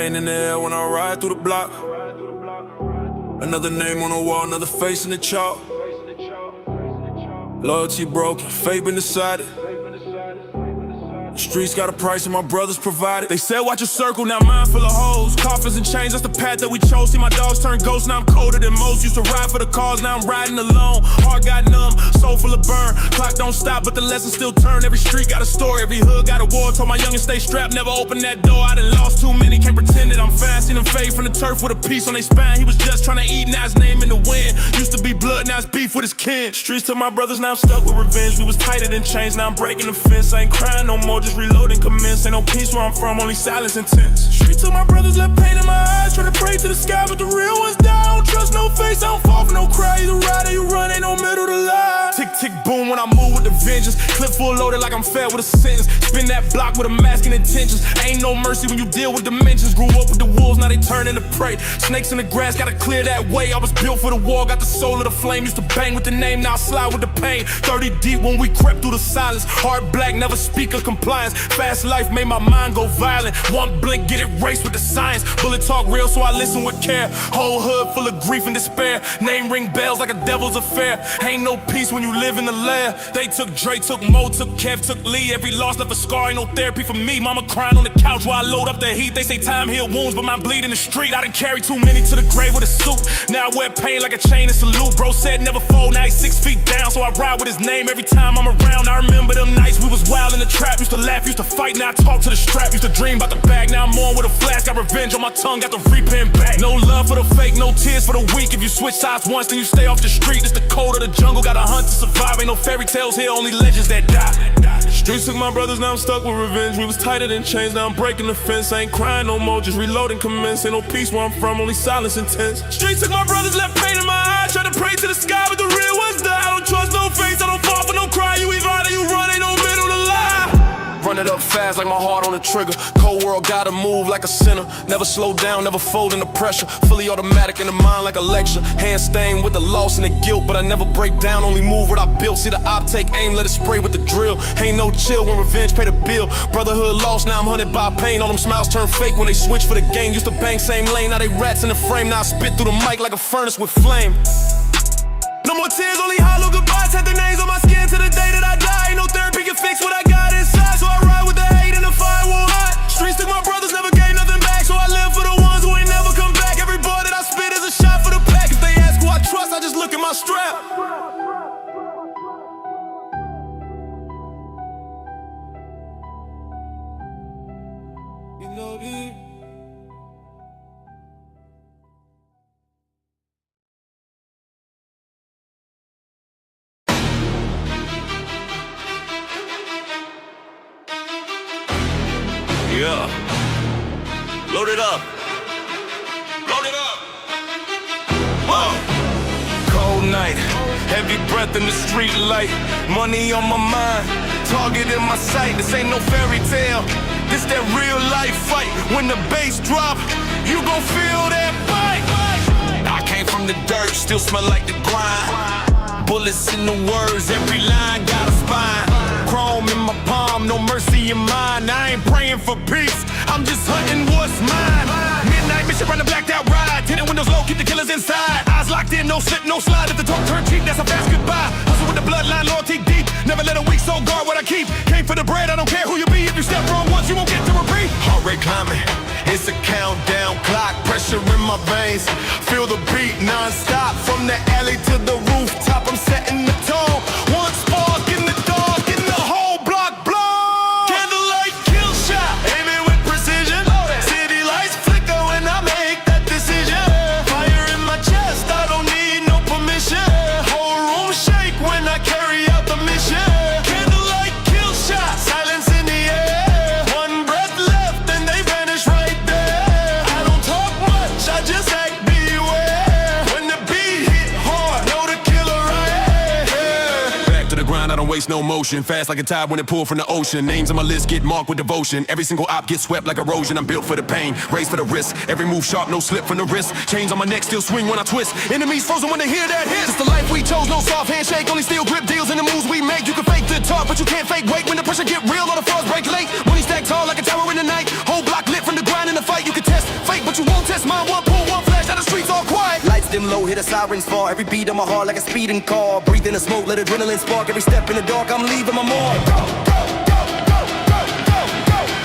chain in the air when I ride through the block. Another name on the wall, another face in the chalk. Loyalty broken, fate been decided. The streets got a price and my brothers provided. They said watch your circle, now mine full of hoes. Coffins and chains, that's the path that we chose. See my dogs turn ghosts, now I'm colder than most. Used to ride for the cause, now I'm riding alone. Heart got numb, soul full of burn. Clock don't stop, but the lessons still turn. Every street got a story, every hood got a war. Told my youngin' stay strapped, never open that door. I done lost too many, can't pretend that I'm fine. Seen them fade from the turf with a piece on their spine. He was just trying to eat, now his name in the wind. Used to be blood, now it's beef with his kin. Streets to my brothers, now I'm stuck with revenge. We was tighter than chains, now I'm breaking the fence. I ain't crying no more, just reloading commence. Ain't no peace where I'm from, only silence intense. Streets to my brothers, left pain in my eyes. Try to pray to the sky, but the real ones die. I don't trust no face, I don't fall for no cry. You ride or you run, ain't no middle to lie. Tick, tick, boom when I move with the vengeance. Clip full loaded like I'm fed with a sentence. Spin that block with a mask and intentions. Ain't no mercy when you deal with dimensions. Grew up with the wolves, now they turn into prey. Snakes in the grass, gotta clear that way. I was built for the war, got the soul of the flame. Used to bang with the name, now I slide with the pain. 30 deep when we crept through the silence. Heart black, never speak of compliance. Fast life made my mind go violent. One blink, get it raced with the science. Bullet talk real, so I listen with care. Whole hood full of grief and despair. Name ring bells like a devil's affair. Ain't no peace when you live in the lair. They took Dre, took Mo, took Kev, took Lee. Every loss left a scar, ain't no therapy for me. Mama crying on the couch while I load up the heat. They say time heal wounds, but mine bleed in the street. I done carry too many to the grave with a suit. Now I wear pain like a chain and salute. Bro said never fold, now he's 6 feet down. So I ride with his name every time I'm around. I remember them nights we was wild in the trap. Used to laugh, used to fight, now I talk to the strap. Used to dream about the bag, now I'm on with a flash. Got revenge on my tongue, got the repen back. No love for the fake, no tears for the weak. If you switch sides once, then you stay off the street. It's the code of the jungle, gotta hunt to survive. Ain't no fairy tales here, only legends that die. Streets took my brothers, now I'm stuck with revenge. We was tighter than chains, now I'm breaking the fence. I ain't crying no more, just reloading commence. Ain't no peace where I'm from, only silence intense. Streets took my brothers, left pain in my eyes. Try to pray to the sky, but the real ones die. I don't trust no face, I don't fall for no cry. You either you run, ain't no middle to lie. Run it up fast like my heart on the trigger. Cold world gotta move like a sinner. Never slow down, never fold under pressure. Fully automatic in the mind like a lecture. Hand stained with the loss and the guilt, but I never break down, only move what I built. See the op take aim, let it spray with the drill. Ain't no chill when revenge pay the bill. Brotherhood lost, now I'm hunted by pain. All them smiles turn fake when they switch for the game. Used to bang same lane, now they rats in the frame. Now I spit through the mic like a furnace with flame. No more tears, only hollow goodbyes. Had the names on my skin to the day that I die. Ain't no therapy can fix what I got inside. So I ride with the hate and the fire won't hide. Streets took my brothers, never gave nothing back. So I live for the ones who ain't never come back. Every boy that I spit is a shot for the pack. If they ask who I trust, I just look at my strap. You know me. Yeah. Load it up. Load it up. Whoa. Cold night. Heavy breath in the street light. Money on my mind. Target in my sight. This ain't no fairy tale. This that real life fight. When the bass drop, you gon' feel that bite. I came from the dirt, still smell like the grind. Bullets in the words, every line got a spine. Chrome in my palm, no mercy in mine. I ain't praying for peace, I'm just hunting what's mine. Midnight mission, run the blacked out ride. Tinted windows low, keep the killers inside. Eyes locked in, no slip, no slide. If the talk turn cheap, that's a fast goodbye. Hustle with the bloodline, loyalty deep. Never let a weak soul guard what I keep. Came for the bread, I don't care who you be. If you step wrong once, you won't get to repeat. Heart rate climbing, it's a countdown clock. Pressure in my veins, feel the beat non-stop. From the alley to the rooftop, I'm setting the tone. One spark in the dark, getting the whole block blown. Candlelight kill shot, aiming with precision. City lights flicker when I make that decision. Fire in my chest, I don't need no permission. Whole room shake when I carry out the mission. Candlelight kill shot, silence in the air. One breath left and they vanish right there. I don't talk much, I just act beware. When the beat hit hard, know the killer right here. Back to the grind, I don't waste no motion. Fast like a tide when it pulled from the ocean. Names on my list get marked with devotion. Every single op gets swept like erosion. I'm built for the pain, raised for the risk. Every move sharp, no slip from the wrist. Chains on my neck, still swing when I twist. Enemies frozen when they hear that hit. It's the life we chose, no soft handshake. Only steel grip deals in the moves we make. You can fake the talk, but you can't fake weight. When the pressure get real, all the flaws break late. Money stacked tall like a tower in the night. Whole block lit from the grind in the fight. You can test I'm low, hear the sirens fall. Every beat on my heart like a speeding car. Breathing the smoke, let adrenaline spark. Every step in the dark, I'm leaving my mark.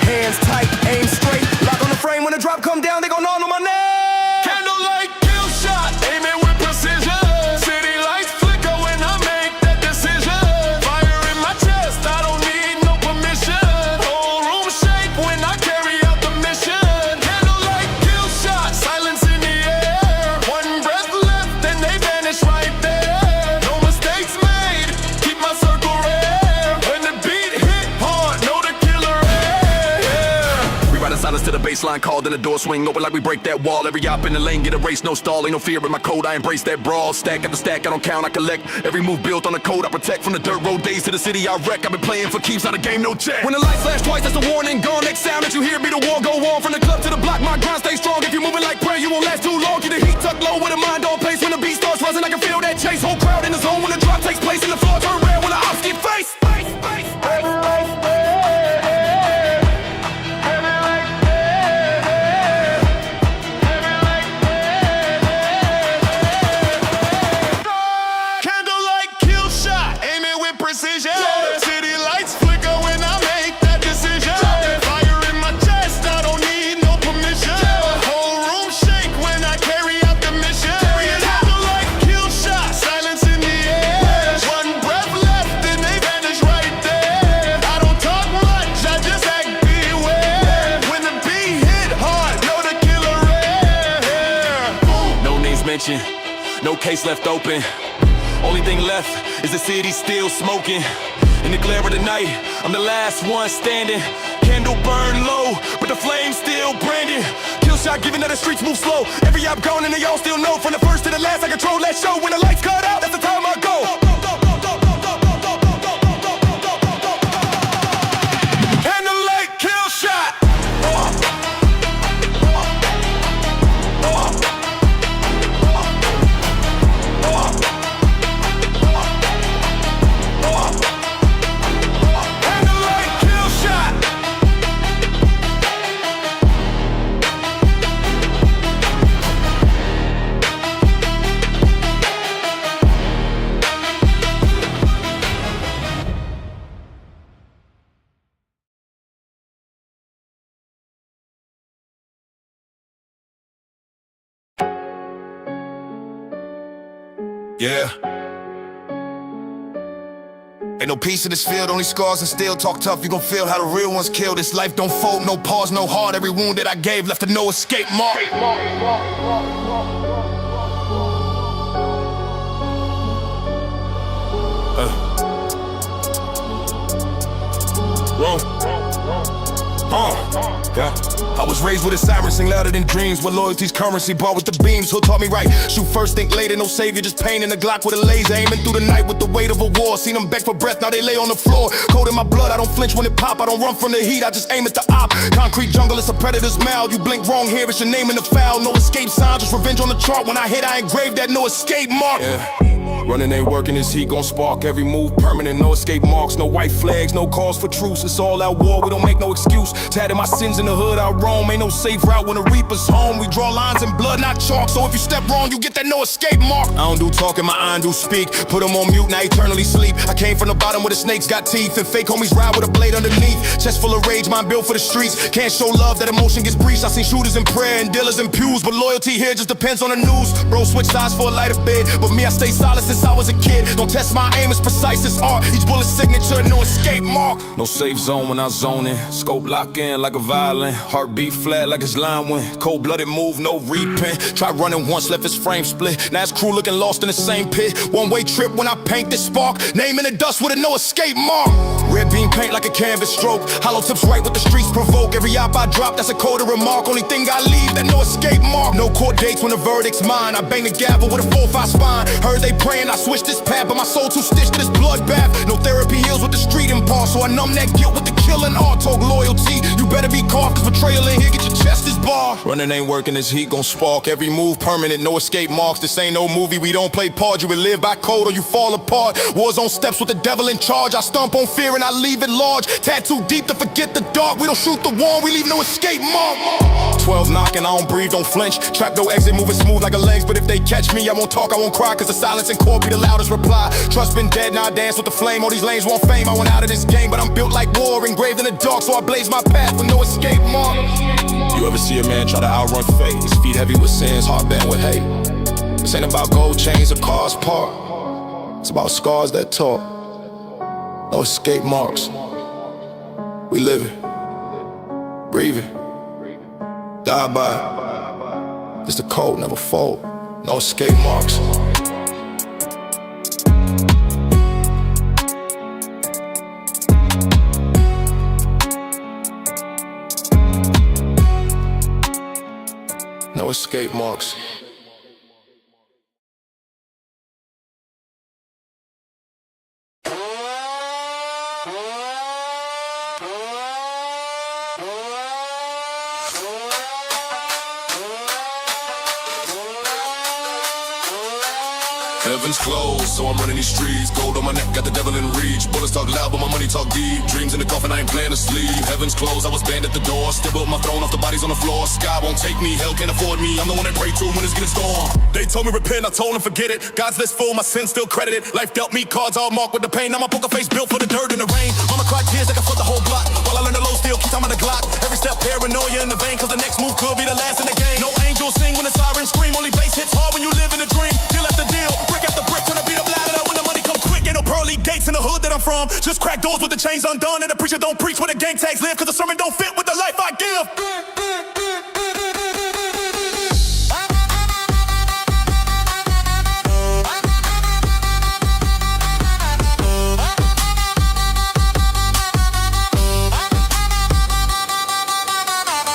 Hands tight, aim straight. Lock on the frame, when the drop come down, they gon' all know my name. Candlelight kill shot, aim it with precision. City lights flicker when I make that decision. Fire in my chest, I don't need no permission. Whole room shake when I carry out the mission. Candlelight kill shot, silence in the air. One breath left and they vanish right there. No mistakes made, keep my circle rare. When the beat hit hard, know the killer air. We ride in silence to the baseline, called in the door swing open like we break that wall. Every op in the lane get a race, no stall. Ain't no fear in my code, I embrace that brawl. Stack after stack, I don't count, I collect. Every move built on the code, I protect. From the dirt road days to the city I wreck. I've been playing for keeps, not a game, no check. When the lights flash twice, that's a warning. Gone, next sound that you hear be the war go on. From the club to the block, my grind stay strong. If you're moving like prayer, you won't last too long. Get the heat tucked low with a mind on pace. When the beat starts rising, I can feel that chase. Whole crowd in the zone when the drop takes place. And the floor turn red when the ops get faced. Precision. City lights flicker when I make that decision. Fire in my chest, I don't need no permission. Whole room shake when I carry out the mission. Candlelight kill shot, silence in the air. One breath left and they vanish right there. I don't talk much, I just act beware. When the beat hit hard, know the killer rare. No names mentioned, no case left open. Only thing left is the city still smoking. In the glare of the night, I'm the last one standing. Candle burn low, but the flame still branding. Kill shot giving that the streets move slow. Every op gone and they all still know. From the first to the last, I control that show. When the lights cut out, that's the time I go. Candlelight kill shot. Yeah. Ain't no peace in this field, only scars and still talk tough. You gon' feel how the real ones kill. This life don't fold, no pause, no heart. Every wound that I gave left a no escape mark. Yeah. I was raised with a siren sing louder than dreams. Where loyalty's currency, bought with the beams. Who taught me right? Shoot first, think later, no savior, just pain in the Glock with a laser. Aiming through the night with the weight of a war. Seen them beg for breath, now they lay on the floor. Cold in my blood, I don't flinch when it pop. I don't run from the heat, I just aim at the op. Concrete jungle, it's a predator's mouth. You blink wrong here, it's your name in the foul. No escape sign, just revenge on the chart. When I hit, I engrave that no escape mark. Yeah. Running ain't working, this heat gon' spark. Every move permanent, no escape marks. No white flags, no cause for truce. It's all out war, we don't make no excuse. Tatted my sins in the hood, I roam. Ain't no safe route when the reaper's home. We draw lines in blood, not chalk. So if you step wrong, you get that no escape mark. I don't do talking, my iron do speak. Put them on mute, now eternally sleep. I came from the bottom where the snakes got teeth. And fake homies ride with a blade underneath. Chest full of rage, mind built for the streets. Can't show love, that emotion gets breached. I seen shooters in prayer and dealers in pews. But loyalty here just depends on the news. Bro switch sides for a lighter bed. But me, I stay solid since I was a kid. Don't test my aim, it's precise as art. Each bullet signature, no escape mark. No safe zone when I zone in. Scope lock in like a violin. Heartbeat flat like it's line wind. Cold-blooded move, no repent. Try running once, left his frame split. Now his crew looking lost in the same pit. One-way trip when I paint this spark. Name in the dust with a no escape mark. Red beam paint like a canvas stroke. Hollow tips right with the streets provoke. Every op I drop, that's a coded remark. Only thing I leave, that no escape mark. No court dates when the verdict's mine. I bang the gavel with a 4-5 spine. Heard they praying, I switch this path. But my soul too stitched to this bloodbath. No therapy heals with the street impulse. So I numb that guilt with the killing art. Talk loyalty, you better be caught. Cause betrayal in here, get your chest is barred. Running ain't working, this heat gon' spark. Every move permanent, no escape marks. This ain't no movie, we don't play pause. You will live by code or you fall apart. Wars on steps with the devil in charge. I stomp on fear and I leave it large. Tattoo deep to forget the dark. We don't shoot the warm, we leave no escape mark. 12 knocking, I don't breathe, don't flinch. Trap no exit, moving smooth like a lens. But if they catch me, I won't talk, I won't cry. Cause the silence in court be the loudest reply. Trust been dead, now I dance with the flame. All these lanes want fame, I want out of this game. But I'm built like war, engraved in the dark. So I blaze my path with no escape mark. You ever see a man try to outrun fate? His feet heavy with sins, heart bent with hate. This ain't about gold chains or cars parked. It's about scars that talk. No escape marks. We live it, breathe it, die by it. It's the code, never fold. No escape marks. No escape marks. Heaven's closed, so I'm running these streets. Gold on my neck, got the devil in reach. Bullets talk loud, but my money talk deep. Dreams in the coffin, I ain't playing to sleep. Heaven's closed, I was banned at the door. Still built my throne off the bodies on the floor. Sky won't take me, hell can't afford me. I'm the one they pray to when it's getting stormed. They told me repent, I told them forget it. God's list full, my sins still credited. Life dealt me cards all marked with the pain. Now my poker face built for the dirt and the rain. Mama cried tears like I flood the whole block. While I learn the low still, keep time on the Glock. Every step paranoia in the vein, cause the next move could be the last in the game. No angels sing when the sirens scream. Only bass hits hard when you live in a dream. Deal after deal, brick after brick, turn the beat up louder when the money come quick. Ain't no pearly gates in the hood that I'm from. Just crack doors with the chains undone. And the preacher don't preach where the gang tags live, cause the sermon don't fit with the life I give.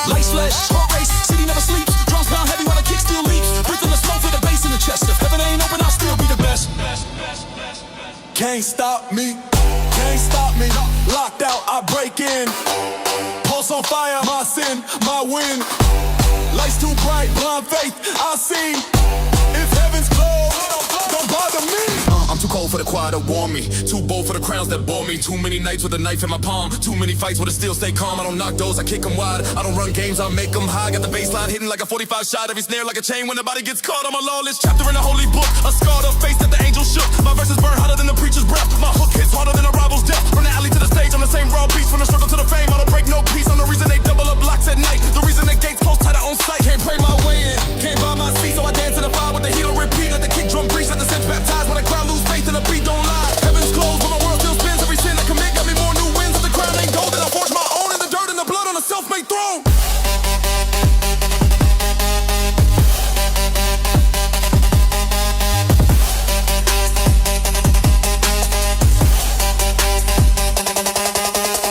Lights flash, heart race, city never sleeps. Drums pound heavy while the kick still leaps. Breathing the smoke for the bass in the chest. If heaven ain't open, I'll still be the best. Can't stop me, can't stop me. Locked out, I break in. Pulse on fire, my sin, my win. Lights too bright, blind faith, I see. If heaven's closed, don't bother me. I'm too cold for the choir to warm me. Too bold for the crowns that bore me. Too many nights with a knife in my palm. Too many fights with a still stay calm. I don't knock doors, I kick them wide. I don't run games, I make them high. Got the baseline hitting like a 45 shot. Every snare like a chain when the body gets caught. I'm a lawless chapter in the holy book. A scarred up face that the angel shook. My verses burn hotter than the preacher's breath. My hook hits harder than a rival's death. From the alley to the stage, I'm the same raw beats. From the struggle to the fame, I don't break no peace. I'm the reason they double up locks at night. The reason the gates close tighter on sight. Can't pray my way in, can't buy my seat. So I dance in the fire with the heat on repeat. Let the kick drum grease, let the sense baptize. When the crowd lose faith and the beat don't lie. Heaven's closed, but my world still spins. Every sin I commit got me more new wins. If the crown ain't golden, I forge my own in the dirt and the blood on a self-made throne.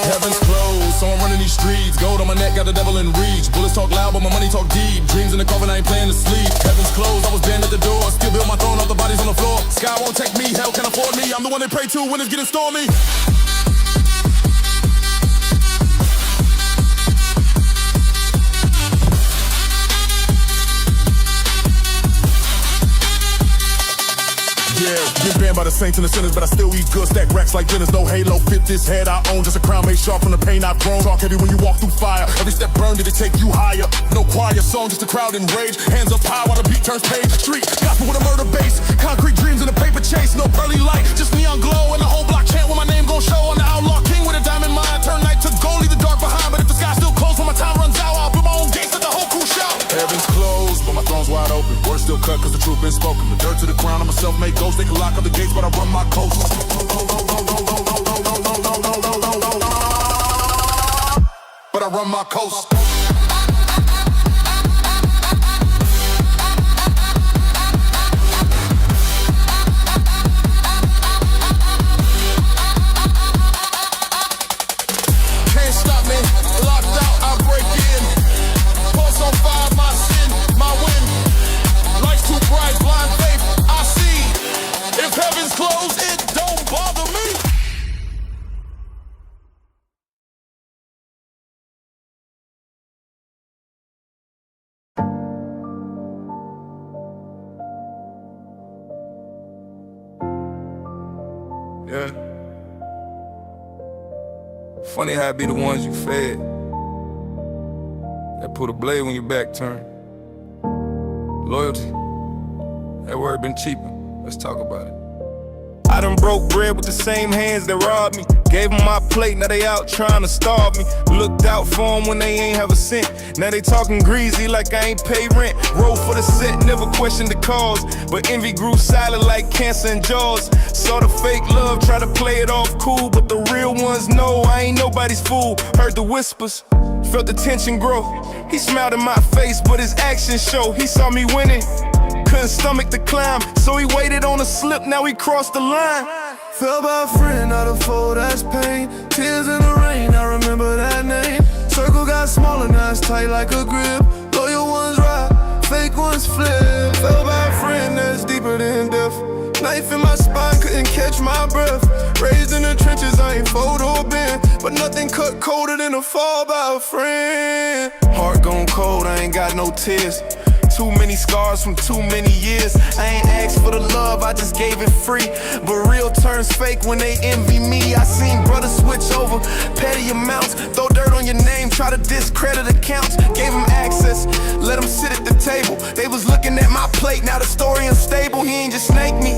Heaven's closed, so I'm running these streets. Gold on my neck, got the devil in reach. Bullets talk loud, but my money talk deep. Dreams in the coffin, I ain't playing to sleep. Heaven's closed, I was banned at the door. Still built my throne off the bodies on the floor. Sky won't take me, hell can't afford me. I'm the one they pray to when it's getting stormy. Yeah, been banned by the saints and the sinners, but I still eat good. Stack racks like dinners, no halo. Fit this head I own, just a crown made sharp from the pain I've grown. Talk heavy when you walk through fire. Every step burned, did it take you higher? No choir song, just a crowd in rage. Hands up high while the beat turns page. Street gospel with a murder base. Concrete dreams in a paper chase. No pearly light, just neon glow. And the whole block chant when my name gon' show. On the outlaw king with a diamond mind. Turn night to gold, leave the dark behind. But if the sky's still closed when my time runs out, I'll build my own gates, let the whole crew shout. Heaven's closed, but my throne's wide open. Words still cut cause the truth been spoken. The dirt to the crown, I'm a self-made ghost. They can lock up the gates, but I run my coast. But I run my coast. Yeah. Funny how it be the ones you fed that put a blade when your back turned. Loyalty, that word been cheaper. Let's talk about it. I done broke bread with the same hands that robbed me. Gave them my plate, now they out trying to starve me. Looked out for them when they ain't have a cent. Now they talking greasy like I ain't pay rent. Roll for the set, never questioned the cause. But envy grew silent like cancer in jaws. Saw the fake love, try to play it off cool. But the real ones know I ain't nobody's fool. Heard the whispers, felt the tension grow. He smiled in my face, but his actions show he saw me winning. Couldn't stomach the climb, so he waited on a slip, now he crossed the line. Fell by a friend, out of foe, that's pain. Tears in the rain, I remember that name. Circle got smaller, now it's tight like a grip. Loyal ones ride, fake ones flip. Fell by a friend, that's deeper than death. Knife in my spine, couldn't catch my breath. Raised in the trenches, I ain't photo been. But nothing cut colder than a fall by a friend. Heart gone cold, I ain't got no tears. Too many scars from too many years. I ain't asked for the love, I just gave it free. But real turns fake when they envy me. I seen brothers switch over petty amounts. Throw dirt on your name, try to discredit accounts. Gave them access, let them sit at the table. They was looking at my plate, now the story unstable. He ain't just snake me,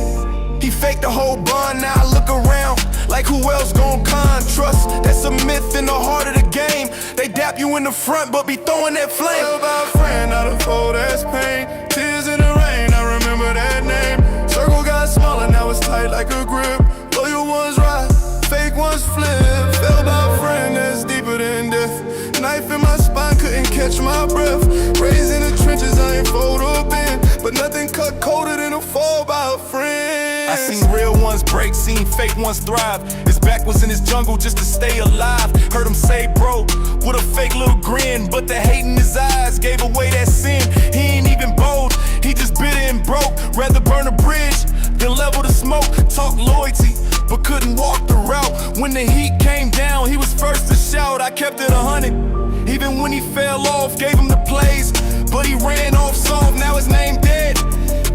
he faked the whole bond. Now I look around like who else gon' con? Trust, that's a myth in the heart of the game. They dap you in the front but be throwing that flame. Fell by a friend, out of foe, that's pain. Tears in the rain, I remember that name. Circle got smaller, now it's tight like a grip. Loyal ones ride, fake ones flip. Fell by a friend, that's deeper than death. Knife in my spine, couldn't catch my breath. Raised in the trenches, I ain't photo been. But nothing cut colder than a fall by a friend. I seen real ones break, seen fake ones thrive. His back was in his jungle just to stay alive. Heard him say bro, with a fake little grin. But the hate in his eyes gave away that sin. He ain't even bold, he just bitter and broke. Rather burn a bridge than level the smoke. Talk loyalty, but couldn't walk the route. When the heat came down, he was first to shout. I kept it 100, even when he fell off. Gave him the plays, but he ran off soft. Now his name dead,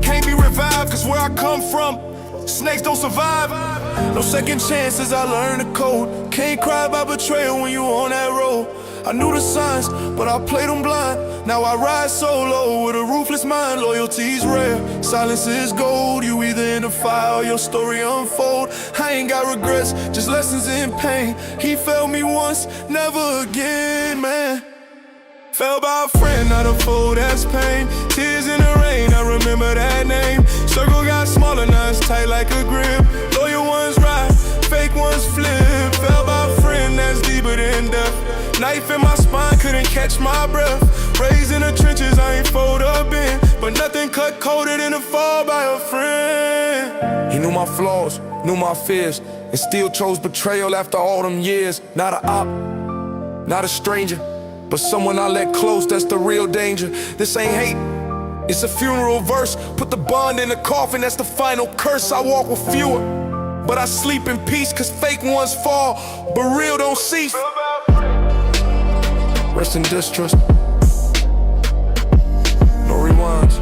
can't be revived. Cause where I come from, snakes don't survive. No second chances, I learned the code. Can't cry about betrayal when you on that road. I knew the signs, but I played them blind. Now I ride solo with a ruthless mind. Loyalty's rare, silence is gold. You either in the fire or your story unfold. I ain't got regrets, just lessons in pain. He failed me once, never again, man. Fell by a friend, not a foe, that's pain. Tears in the rain, I remember that name. Circle got smaller, now it's tight like a grip. Loyal ones ride, fake ones flip. Fell by a friend, that's deeper than death. Knife in my spine, couldn't catch my breath. Raised in the trenches, I ain't fold up in. But nothing cut colder than a fall by a friend. He knew my flaws, knew my fears, and still chose betrayal after all them years. Not a op, not a stranger, but someone I let close, that's the real danger. This ain't hate, it's a funeral verse. Put the bond in the coffin, that's the final curse. I walk with fewer, but I sleep in peace. Cause fake ones fall, but real don't cease. Rest in distrust. No rewinds,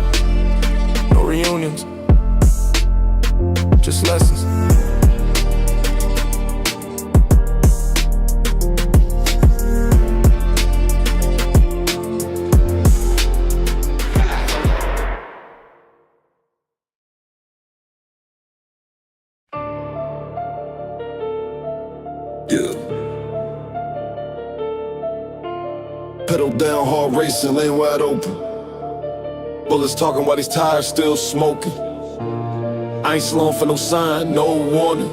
no reunions, just lessons. Pedal down, hard racing, lane wide open. Bullets talking while these tires still smoking. I ain't slowing for no sign, no warning.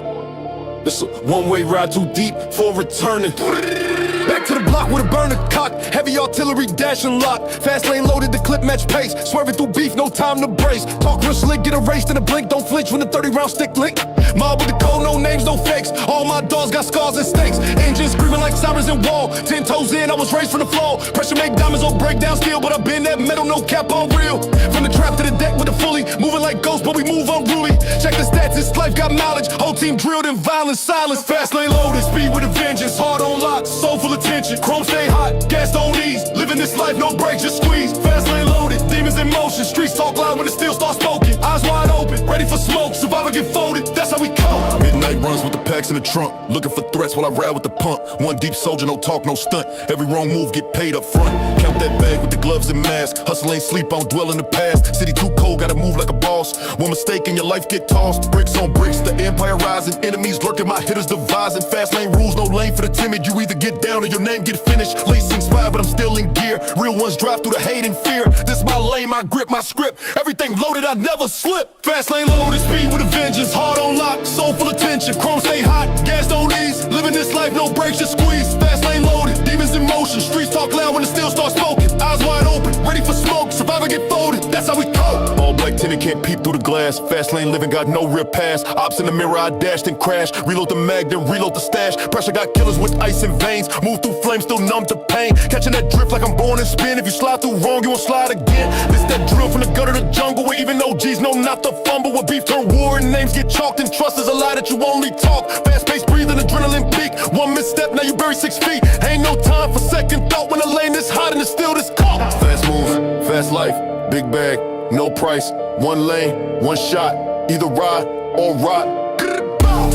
This a one-way ride too deep for returning. Back to the block with a burner cock. Heavy artillery dash and lock. Fast lane loaded, the clip match pace. Swerving through beef, no time to brace. Talk real slick, get erased in a blink. Don't flinch when the 30-round stick link. Mob with the code, no names, no fakes. All my dogs got scars and stakes. Engines screaming like sirens in wall. 10 toes in, I was raised from the floor. Pressure make diamonds on breakdown steel, but I been that metal, no cap on real. From the trap to the deck with the fully. Moving like ghosts, but we move unruly. Check the stats, this life got mileage. Whole team drilled in violence, silence. Fast lane loaded, speed with a vengeance. Heart on lock, soul full of tension. Chrome stay hot, gas don't ease. Living this life, no brakes, just squeeze. Fast lane loaded, demons in motion. Streets talk loud when the steel starts smoking. Eyes wide open, ready for smoke. Survivor get folded, that's how we cope. Midnight runs with the packs in the trunk, looking for threats while I ride with the pump. One deep soldier, no talk, no stunt. Every wrong move get paid up front. Count that bag with the gloves and mask. Hustle ain't sleep, I don't dwell in the past. City too cold, gotta move like a boss. One mistake and your life get tossed. Bricks on bricks, the empire rising. Enemies lurking, my hitters devising. Fast lane rules, no lane for the timid. You either get down or your name get finished. Lacing spy, but I'm still in gear. Real ones drive through the hate and fear. This my lane, my grip, my script. Everything loaded, I never slip. Fast lane loaded, speed with a vengeance. Heart on lock, soul full of tension. Chrome stay hot, gas don't ease. Living this life, no brakes, just squeeze. Fast lane loaded, demons in motion. Streets talk loud when the steel starts smoking. Eyes wide open, ready for smoke. Survivor get folded, that's how we go. All black tinted, can't peep through the glass. Fast lane living, got no rear pass. Ops in the mirror, I dashed and crashed. Reload the mag, then reload the stash. Pressure got killers with ice in veins. Move through flames, still numb to pain. Catching that drift like I'm born in spin. If you slide through wrong, you won't slide again. This that drill from the gutter to the jungle, where even OGs know not to fumble. Where beef turn war and names get chalked, and trust is a lie that you only talk. Fast paced breathing, adrenaline peak. One misstep, now you bury 6 feet. Ain't no time for second thought when the lane is hot and it's still this cold. Fast move, fast life, big bag, no price. One lane, one shot, either ride or rot.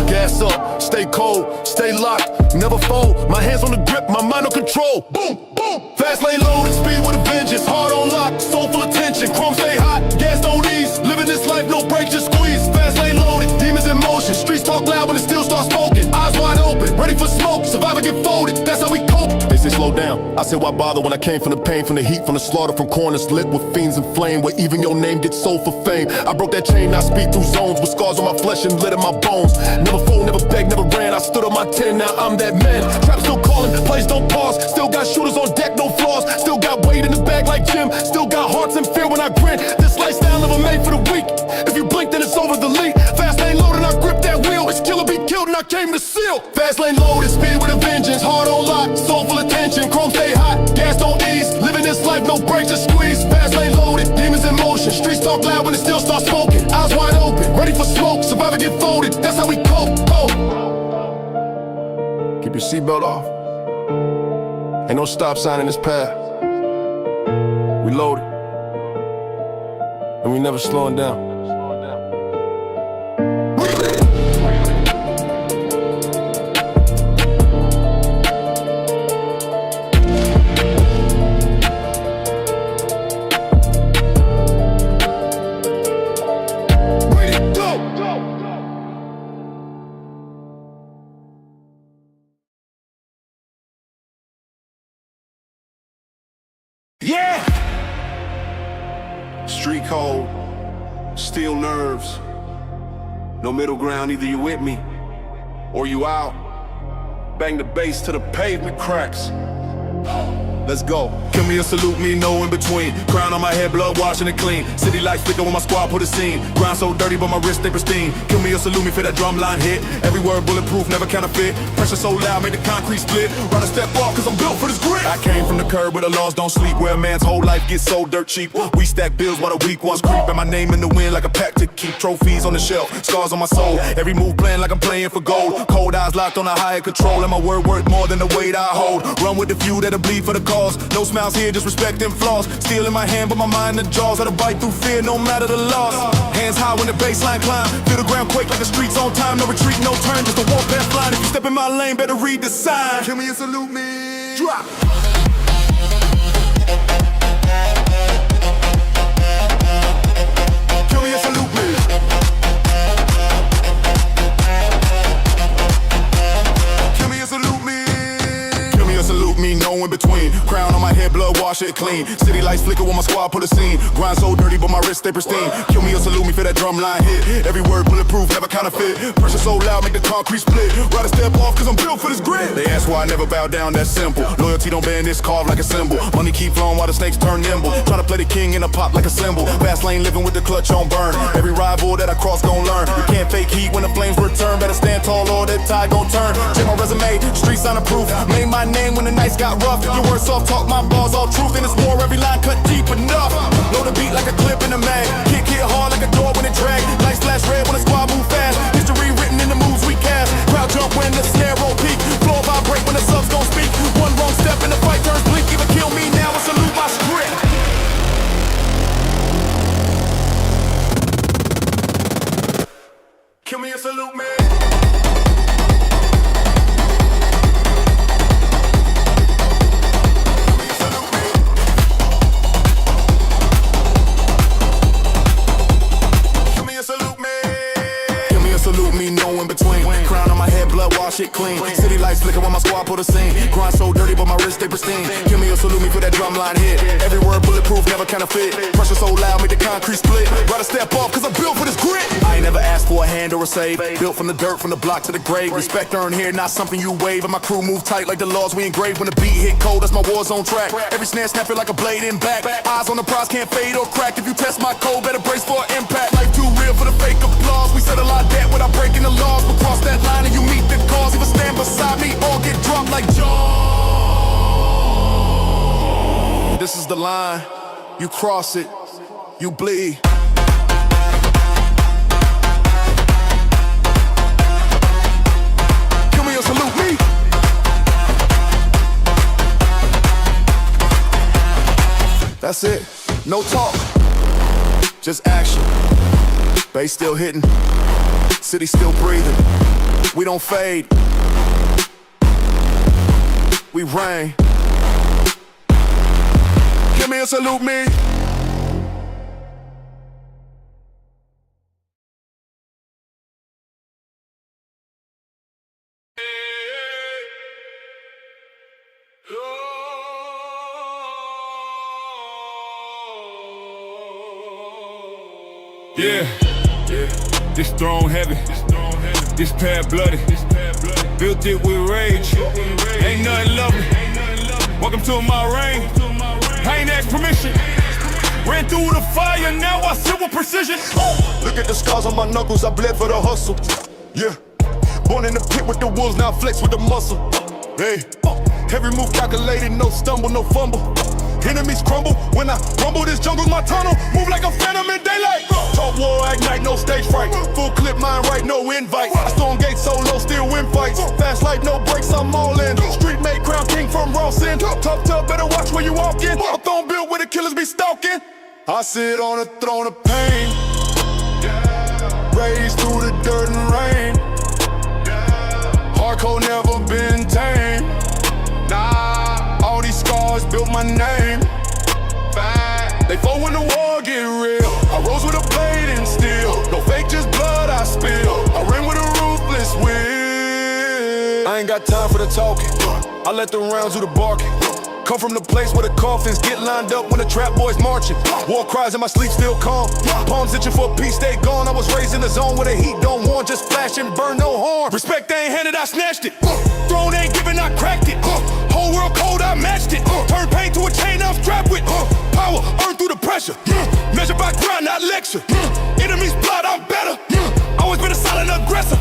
Gas up, stay cold, stay locked, never fold. My hands on the grip, my mind on control. Boom, boom. Fast lane loaded, speed with a vengeance. Heart on lock, soul full of tension. Chrome stay hot, gas don't ease. Living this life, no brakes, just squeeze. Fast lane loaded, demons in motion. Streets talk loud when the steel starts smoking. Eyes wide open, ready for smoke. Survivor get folded, that's how we cope. They say slow down, I said why bother when I came from the pain, from the heat, from the slaughter, from corners lit with fiends and flame, where even your name gets sold for fame. I broke that chain, I speed through zones with scars on my flesh and lit in my bones. Never fold, never begged, never ran. I stood on my 10, now I'm that man. Trap still calling, plays don't pause. Still got shooters on deck, no flaws. Still got weight in the bag like Jim. Still got hearts and fear when I grin. This lifestyle never made for the weak. If you blink, then it's over the league. Fast lane loaded, I grip that wheel. It's kill or be killed, and I came to seal. Fast lane loaded, speed with a vengeance. Heart on lock, soul full of tension. Chrome stay hot, gas don't ease. Living this life, no brakes, just squeeze. Fast lane loaded, demons in motion. Streets talk loud when it still starts smoking. Eyes wide open, ready for smoke. Survivor get folded, that's how we cope. Keep your seatbelt off. Ain't no stop sign in this path. We loaded, and we never slowing down. Yeah! Street code, steel nerves. No middle ground, either you with me or you out. Bang the bass till the pavement cracks. Let's go. Give me a salute, me no in between. Crown on my head, blood washing it clean. City lights flicker when my squad put a scene. Grind so dirty, but my wrist stay pristine. Give me a salute, me for that drum line hit. Every word bulletproof, never counterfeit. Pressure so loud, make the concrete split. Run a step off, cause I'm built for this grit. I came from the curb where the laws don't sleep, where a man's whole life gets so dirt cheap. We stack bills while the weak ones creep. And my name in the wind like a pack to keep. Trophies on the shelf, scars on my soul. Every move playing like I'm playing for gold. Cold eyes locked on a higher control. And my word worth more than the weight I hold. Run with the few that'll bleed for the cause. No smiles here, just respect and flaws. Steel in my hand, but my mind in the jaws. That'll bite through fear, no matter the loss. Hands high when the baseline climb. Feel the ground quake like the streets on time. No retreat, no turn, just a walk past line. If you step in my lane, better read the sign. Give me a salute, me. Drop. Give me a salute, me. Give me a salute, me. Give me a salute, me no in between. Crown on my head, blood wash it clean. City lights flicker when my squad pull a scene. Grind so dirty, but my wrist stay pristine. Kill me or salute me for that drum line hit. Every word bulletproof, never counterfeit. Pressure so loud, make the concrete split. Ride a step off, cause I'm built for this grit. They ask why I never bow down, that's simple. Loyalty don't bend, it's carved like a symbol. Money keep flowing while the snakes turn nimble. Tryna play the king in a pop like a symbol. Fast lane living with the clutch on burn. Every rival that I cross gon' learn. You can't fake heat when the flames return. Better stand tall or that tide gon' turn. Check my resume, street sign of proof. Made my name when the nights got rough. Your words soft talk, my balls all truth. In this war, every line cut deep enough. Load the beat like a clip in the mag. Kick hit hard like a door when it drag. Lights flash red when the squad move fast. History written in the moves we cast. Crowd jump when the snare roll peak. Floor vibrate when the subs gon' speak. One wrong step and the fight turns bleak. Either kill me now or salute my script. Kill me or salute me. Flicker when my squad put a scene. Grind so dirty, but my wrist stay pristine. Give me a salute me for that drumline hit. Every word bulletproof, never counterfeit. Pressure so loud, make the concrete split. Gotta step off, cause I'm built for this grit. I ain't never asked for a hand or a save. Built from the dirt, from the block to the grave. Respect earned here, not something you wave. And my crew move tight like the laws we engrave. When the beat hit cold, that's my war zone track. Every snare snap it like a blade in back. Eyes on the prize, can't fade or crack. If you test my code, better brace for impact. Life too real for the fake applause. We settle our debt without breaking the laws. But cross that line and you meet the cause. Either stand beside me or get dropped like Jaws. This is the line. You cross it, you bleed. Give me a salute, me. That's it, no talk, just action. Bass still hitting, city still breathing. We don't fade, we reign. Give me a salute, me. Yeah, this throne heavy, this pad bloody, built it with rage, ain't nothing lovely. Welcome to my reign, I ain't asked permission. Ran through the fire, now I sit with precision. Look at the scars on my knuckles, I bled for the hustle. Yeah, born in the pit with the wolves, now I flex with the muscle. Hey, every move calculated, no stumble, no fumble. Enemies crumble when I rumble. This jungle's my tunnel. Move like a phantom in daylight. Talk war, act night, no stage fright. Full clip, mind right, no invite. I storm gate solo, still win fights. Fast life, no breaks, I'm all in. Street made crown king from Rawson. Tough, better watch where you walk in. A throne built where the killers be stalking. I sit on a throne of pain, raised through the dirt and rain. Hardcore never been tamed. Nah, all these scars built my name. They fall when the war get real. I rose with a blade and steel. No fake, just blood I spill. I ran with a ruthless will. I ain't got time for the talking. I let the rounds do the barking. Come from the place where the coffins get lined up when the trap boys marching. War cries in my sleep still calm. Palms itching for peace, stay gone. I was raised in the zone where the heat don't warn. Just flash and burn, no harm. Respect they ain't handed, I snatched it. Throne ain't giving, I cracked it. Whole world cold, I matched it. Turn pain to a chain I'm strapped with. Power earned through the pressure. Measured by grind, not lecture. Enemies blood, I'm better. Always been a silent aggressor.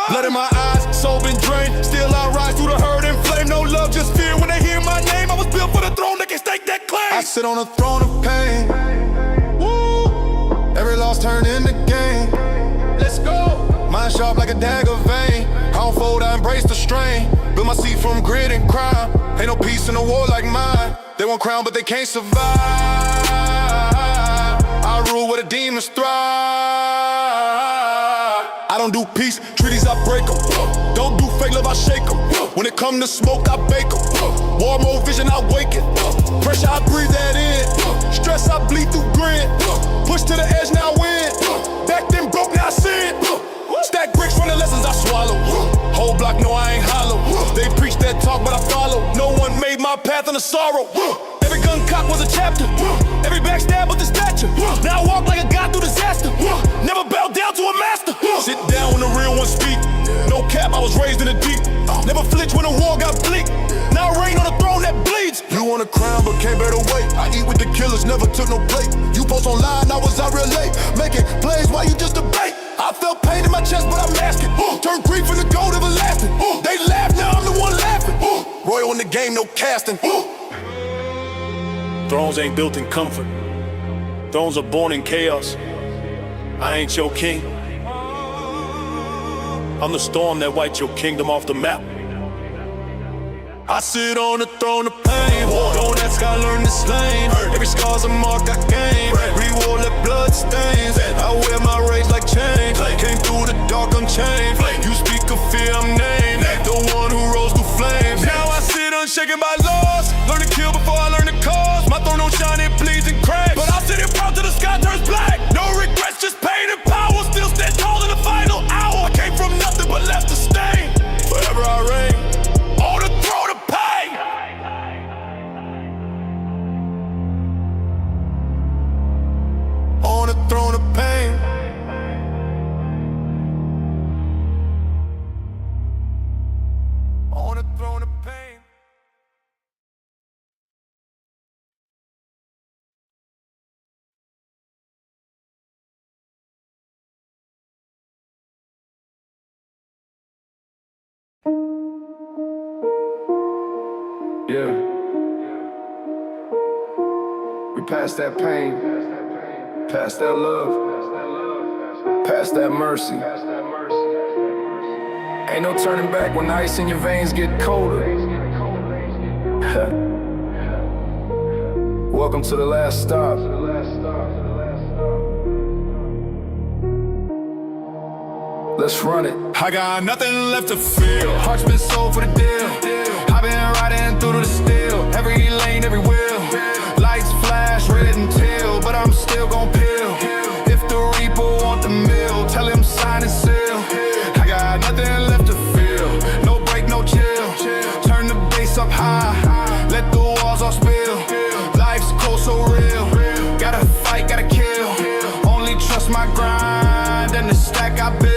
Blood in my eyes, soul been drained. Still I rise through the herd and flame. No love, just fear when they hear my name. I was built for the throne, they can stake that claim. I sit on a throne of pain. Woo. Every loss turned into gain. Let's go. Mind sharp like a dagger vein. I don't fold, I embrace the strain. Build my seat from grit and crime. Ain't no peace in a war like mine. They want crown, but they can't survive. I rule where the demons thrive. I don't do peace, treaties, I break them. Don't do fake love, I shake them. When it come to smoke, I bake them. War mode vision, I wake it. Pressure, I breathe that in. Stress, I bleed through grin. Push to the edge, now win. Back then broke, now I sin. Stack bricks from the lessons I swallow. Whole block know I ain't hollow. They preach that talk, but I follow. No one made my path on the sorrow. Every gun cock was a chapter. Every backstab was a stature. Now I walk like a god through disaster. Never bow down to a master. Sit down when the real ones speak. No cap, I was raised in the deep. Never flinch when the war got bleak. Now I reign on a throne that bleeds. You want a crown, but can't bear the weight. I eat with the killers, never took no plate. You post online, I was out real late. Making plays while you just debate. I felt pain in my chest, but I'm masking. Turn grief into gold everlasting. They laugh, now I'm the one laughing. Royal in the game, no casting. Thrones ain't built in comfort. Thrones are born in chaos. I ain't your king. I'm the storm that wiped your kingdom off the map. I sit on the throne of pain. Don't ask, I learned to slay. Every scar's a mark I gain. Reward let blood stains. I wear my rage like chains. Came through the dark unchained. You speak of fear, I'm named. The one who rose through flames. Now I sit unshaken by laws. Learn to kill before I learn to cause. My throne don't shine, it bleeds and cracks. But I'll sit here proud till the sky turns black. No regrets, just pain and power. Still stand tall in the final hour. I came from nothing but left a stain. Forever I Yeah. We past that pain, past that love, past that mercy. Ain't no turning back when the ice in your veins get colder. Welcome to the last stop. Let's run it. I got nothing left to feel. Heart's been sold for the deal. I've been riding through the steel. Every lane, every wheel. Lights flash, red and teal, but I'm still gon' peel. If the reaper want the mill, tell him sign and seal. I got nothing left to feel. No break, no chill. Turn the bass up high. Let the walls all spill. Life's cold, so real. Gotta fight, gotta kill. Only trust my grind and the stack I build.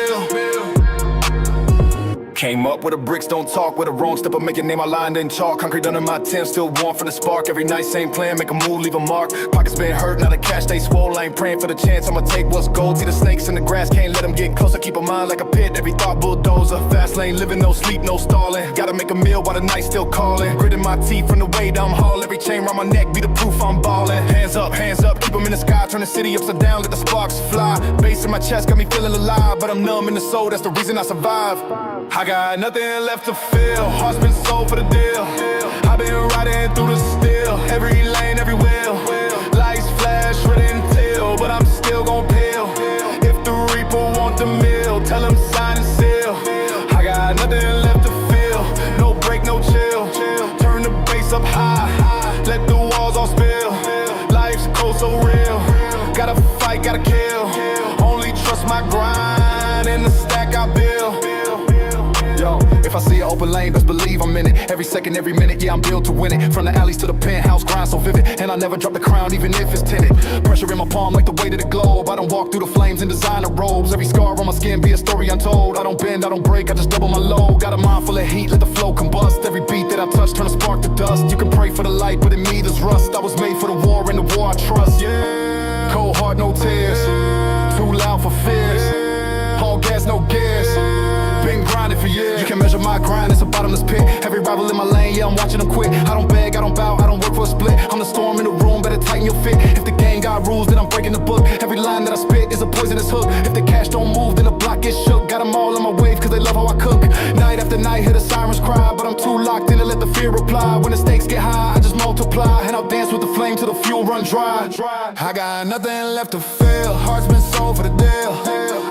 Came up with the bricks, don't talk with a wrong step of making name my line, then chalk. Concrete under my tent, still warm from the spark. Every night, same plan, make a move, leave a mark. Pockets been hurt, now the cash stay swole. I ain't praying for the chance, I'ma take what's gold. See the snakes in the grass, can't let them get close. I keep a mind like a pit, every thought bulldozer. Fast lane, living, no sleep, no stalling. Gotta make a meal while the night's still calling. Gritting my teeth from the weight I'm hauling. Every chain around my neck be the proof I'm ballin'. Hands up, keep them in the sky. Turn the city upside down, let the sparks fly. Bass in my chest got me feeling alive, but I'm numb in the soul, that's the reason I survive. I got nothing left to feel. Heart's been sold for the deal. I've been riding through the steel. Every lane, every wheel. Lights flash, red and teal, but I'm still gon' peel. If the reaper want the mill, tell him sign and seal. I got nothing left to feel. No break, no chill. Turn the bass up high. Let the walls all spill. Life's cold, so real. Gotta fight, gotta kill. Only trust my grind and the stack I build. Yo, if I see an open lane, best believe I'm in it. Every second, every minute, yeah, I'm built to win it. From the alleys to the penthouse, grind so vivid. And I never drop the crown, even if it's tinted. Pressure in my palm like the weight of the globe. I don't walk through the flames in designer robes. Every scar on my skin be a story untold. I don't bend, I don't break, I just double my load. Got a mind full of heat, let the flow combust. Every beat that I touch, turn a spark to dust. You can pray for the light, but in me there's rust. I was made for the war, and the war I trust. Yeah. Cold heart, no tears. Too loud for fears. All gas, no gears. Been grinding for years. You can measure my grind, it's a bottomless pit. Every rival in my lane, yeah, I'm watching them quit. I don't beg, I don't bow, I don't work for a split. I'm the storm in the room, better tighten your fit. If the game got rules, then I'm breaking the book. Every line that I spit is a poisonous hook. If the cash don't move, then the block gets shook. Got them all on my wave, cause they love how I cook. Night after night, hear the sirens cry, but I'm too locked in to let the fear reply. When the stakes get high, I just multiply, and I'll dance with the flame till the fuel run dry. I got nothing left to feel. Heart's been sold for the deal.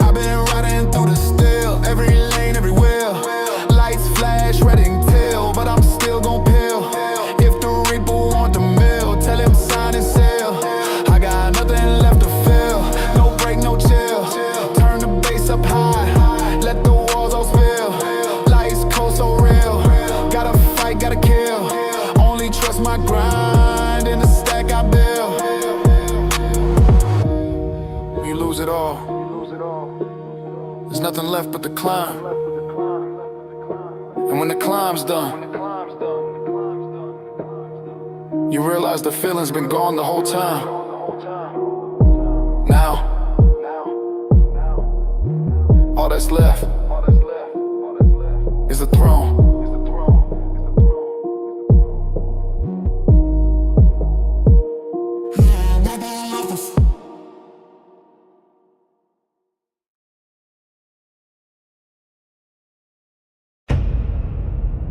I've been riding through the steel. Every lane, every wheel. Lights flash, red and teal, but I'm still gon' peel. If the reaper want the mill, tell him sign and seal. I got nothing left to feel. No break, no chill. Turn the bass up high. Let the walls all spill. Lights cold, so real. Gotta fight, gotta kill. Only trust my grind and the stack I build. You lose it all. There's nothing left but the climb. And when the climb's done, you realize the feeling's been gone the whole time. Now, all that's left is the throne.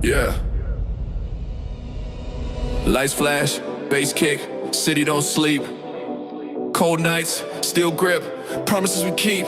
Yeah. Lights flash, bass kick, city don't sleep. Cold nights, still grip, promises we keep.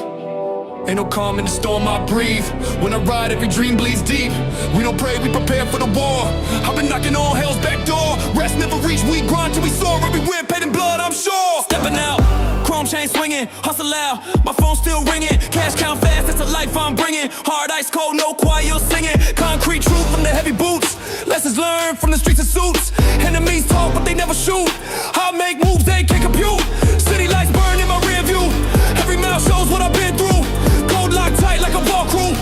Ain't no calm in the storm I breathe. When I ride, every dream bleeds deep. We don't pray, we prepare for the war. I've been knocking on hell's back door. Rest never reach, we grind till we soar. Everywhere paid in blood, I'm sure. Stepping out, chrome chain swinging, hustle loud. My phone still ringing, cash count fast, that's the life I'm bringing. Hard ice cold, no choir singing. Concrete truth from the heavy boots. Lessons learned from the streets of suits. Enemies talk, but they never shoot. I make moves they can't compute. City lights burn in my rear view. Every mile shows what I've been through. Cold locked tight like a ball crew.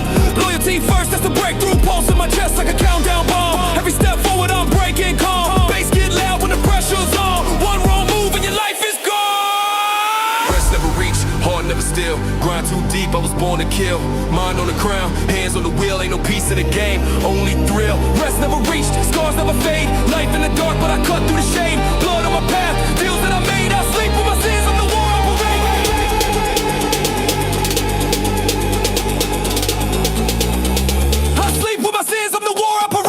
Loyalty first, that's the breakthrough. Pulse in my chest like a countdown bomb. Every step forward, I'm breaking calm. Bass get loud when the pressure's on. One wrong move and your life is gone. Rest never reach, heart never still. Grind too deep, I was born to kill. Mind on the crown, hands on the wheel. Ain't no peace in the game, only thrill. Rest never reached, scars never fade. Life in the dark, but I cut through the shade. Blood on my path, deals that I made. I sleep with my sins on the war I parade. I sleep with my sins on the war I parade.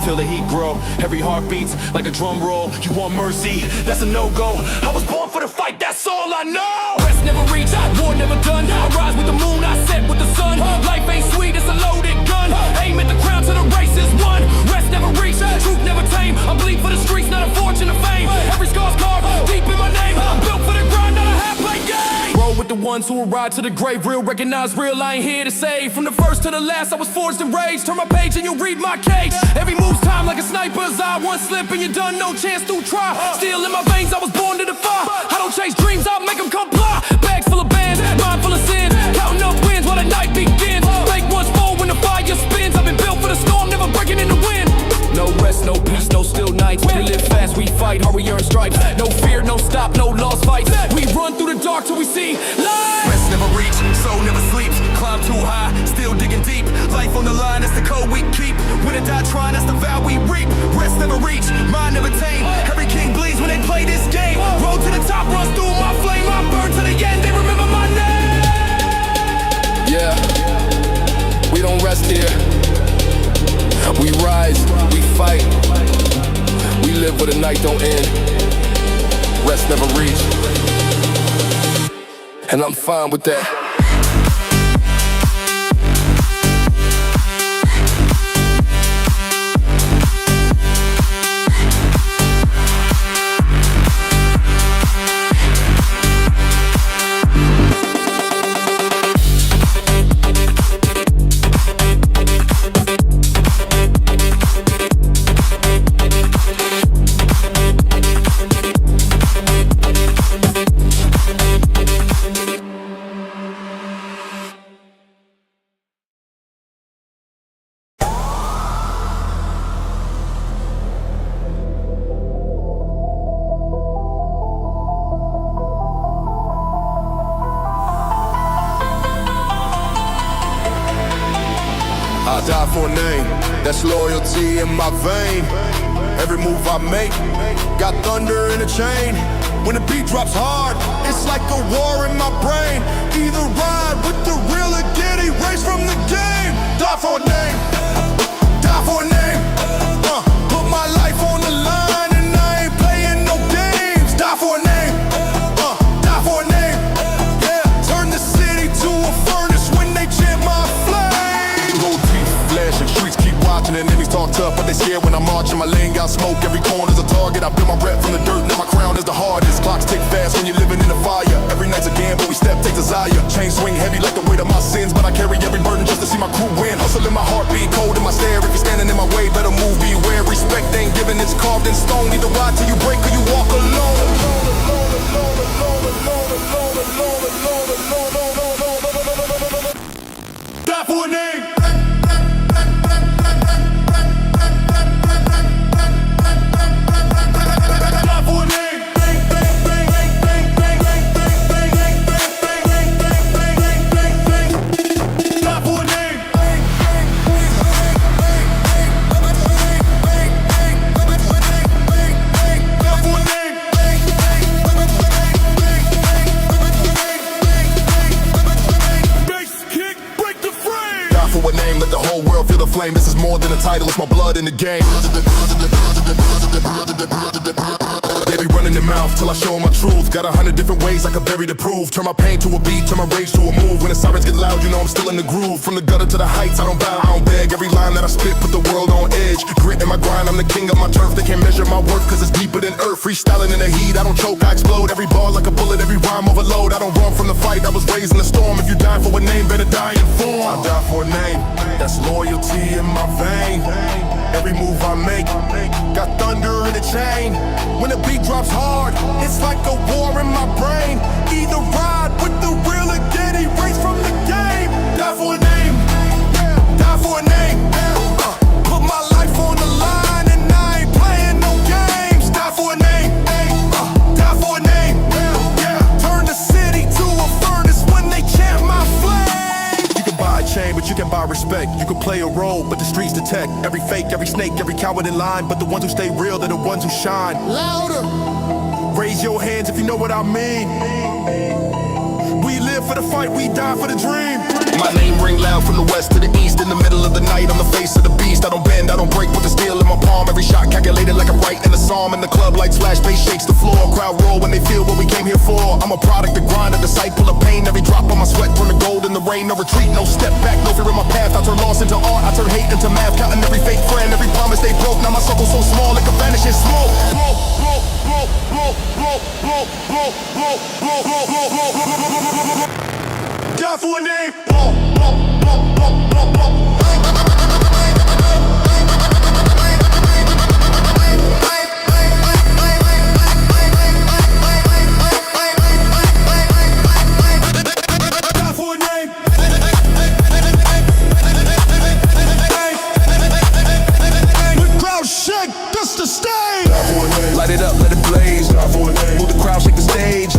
Feel the heat grow, every heart beats like a drum roll. You want mercy? That's a no-go. I was born for the fight, that's all I know. Rest never reached, war never done. I rise with the moon, I set with the sun. Life ain't sweet, it's a loaded gun. Aim at the crown till the race is won. Rest never reached, truth never tame. I bleed for the streets, not a fortune of fame. Every scar's carved deep in my name. I'm built for the grind, not a half-play game. Roll with the ones who will ride to the grave. Real, recognize real, I ain't here to save. From the first to the last, I was forged and raised. Turn my page and you'll read my case. Every move's time like a sniper's eye. One slip and you're done, no chance to try. Steel in my veins, I was born to defy. I don't chase dreams, I'll make them comply. Bags full of bands, mind full of sin. Counting up wins while the night begins. Make one's fall when the fire spins. I've been built for the storm, never breaking in the wind. No rest, no peace, no still nights. We live fast, we fight, hard we earn stripes. No fear, no stop, no lost fights. We run through the dark till we see light. Rest never reach, soul never sleeps. Climb too high, still digging deep. Life on the line, that's the code we keep. Win or die trying, that's the vow we reap. Rest never reach, mind never tame. Every king bleeds when they play this game. Road to the top runs through my flame. I burn to the end, they remember my name. Yeah, we don't rest here. We rise, we fight. We live where the night don't end. Rest never reach. And I'm fine with that. I die for a name, that's loyalty in my vein. Every move I make, got thunder in a chain. When the beat drops hard, it's like a war in my brain. Either ride with the real or get erased from the game. Die for a name, die for a name. Put my life on the line and I ain't playing no games. Die for a name, die for a name. Yeah, turn the city to a furnace when they chant my flame. Gold teeth flashing, streets keep watching. Enemies talk tough, but they scared when I'm marching. My lane got smoke, every corner's a target. I built my rep from the dirt, now my crown is the hardest. Clocks tick fast when you're living in the fire. Every night's a gamble, we step, take desire. Chain swing heavy like the weight of my sins, but I carry every burden just to see my crew win. Hustle in my heartbeat, cold in my stare. If you're standing in my way, better move, beware. Respect ain't given, it's carved in stone. Either ride till you break or you walk alone. Die for a name. Flame, this is more than a title, it's my blood in the game. They be running their mouth till I show them my truth. Got 100 different ways I could bury the proof. Turn my pain to a beat, turn my rage to a move. When the sirens get loud, you know I'm still in the groove. From the gutter to the heights, I don't bow, I don't beg. Every line that I spit put the world on edge. Grit in my grind, I'm the king of my turf. They can't measure my worth cause it's deeper than earth. Freestyling in the heat, I don't choke, I explode. Every ball like a bullet, every rhyme overload. I don't run from the fight, I was raised in the storm. If you die for a name, better die in form. I die for a name, that's loyalty in my vein. Every move I make, got thunder in the chain. When the beat drops hard, it's like a war in my brain. Either ride with the real or get erased from the game. Die for a name, die for a name. Put my life on the line and I ain't playing no games. Die for a name, die for a name. Turn the city to a furnace when they chant my flame. You can buy a chain, but you can buy respect. You can play a role, but the streets detect every fake, every snake, every coward in line. But the ones who stay real, they're the ones who shine. Louder! Raise your hands if you know what I mean. We live for the fight, we die for the dream. My name ring loud from the west to the east. In the middle of the night, I'm the face of the beast. I don't bend, I don't break with the steel in my palm. Every shot calculated like I'm writing a psalm. In the club, lights flash, bass shakes the floor. Crowd roll when they feel what we came here for. I'm a product, the grind, a disciple of pain. Every drop of my sweat turn to gold in the rain. No retreat, no step back, no fear in my path. I turn loss into art, I turn hate into math. Counting every fake friend, every promise they broke. Now my circle so small, it can vanish in smoke. Die for a name. Light it up, let it blaze. Move the crowd, shake the stage.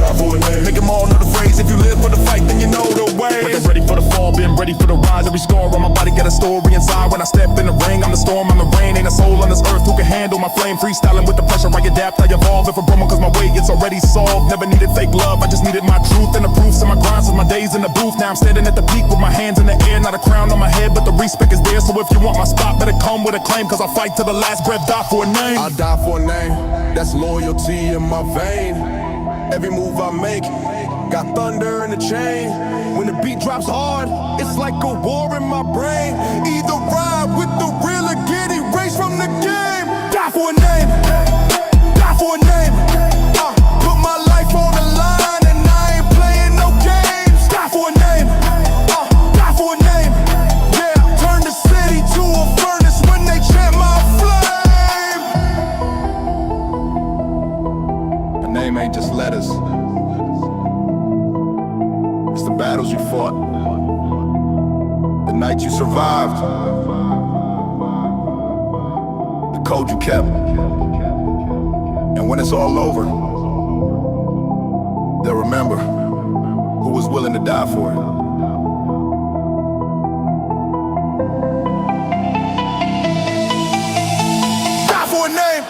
Make them all know the phrase. If you live for the fight, then you know the way. Like I'm ready for the fall, been ready for the rise. Every scar on my body got a story inside. When I step in the ring, I'm the storm, I'm the rain. Ain't a soul on this earth who can handle my flame. Freestyling with the pressure, I adapt, I evolve. If a promo cause my weight, it's already solved. Never needed fake love, I just needed my truth and the proofs of my grind since my days in the booth. Now I'm standing at the peak with my hands in the air. Not a crown on my head, but the respect is there. So if you want my spot, better come with a claim. Cause I fight to the last breath, die for a name. I die for a name, that's loyalty in my vein. Every move I make, got thunder in the chain. When the beat drops hard, it's like a war in my brain. Either ride with the real or get erased from the game. Die for a name, die for a name. Put my life on the line and I ain't playing no games. Die for a name, die for a name. Yeah, turn the city to a furnace when they chant my flame. A name ain't just letters. It's the battles you fought, the nights you survived, the code you kept. And when it's all over, they'll remember who was willing to die for it. Die for a name.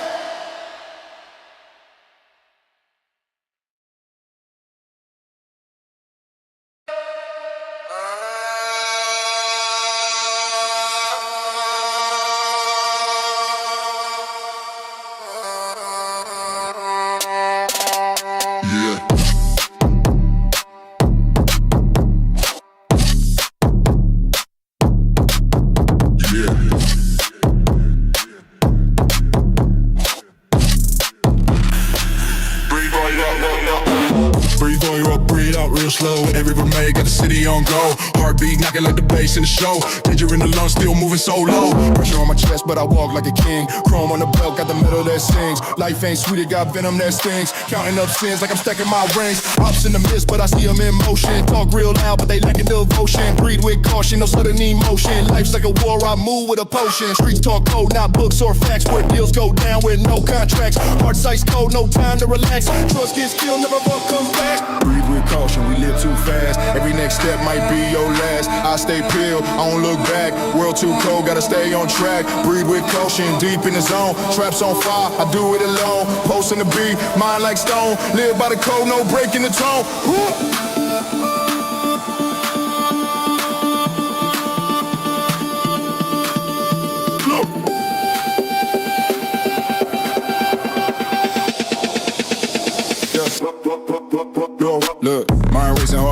Breathe on your up, breathe out real slow. Every remain got the city on go. Heartbeat knocking like the bass in the show. Danger in the lungs, still moving so low. Pressure on my chest, but I walk like a king. Chrome on the belt, got the metal that sings. Life ain't sweet, it got venom that stings. Counting up sins like I'm stacking my rings. Ups in the mist, but I see them in motion. Talk real loud, but they lacking devotion. Breathe with caution, no sudden emotion. Life's like a war, I move with a potion. Streets talk code, not books or facts. Where deals go down with no contracts. Heart size code, no time to relax. Trust gets killed, never comes back. Breathe with caution, we live too fast. Every next step might be your last. I stay peeled, I don't look back. World too cold, gotta stay on track. Breathe with caution, deep in the zone. Traps on fire, I do it alone. Posting the beat, mind like stone. Live by the code, no breaking the tone.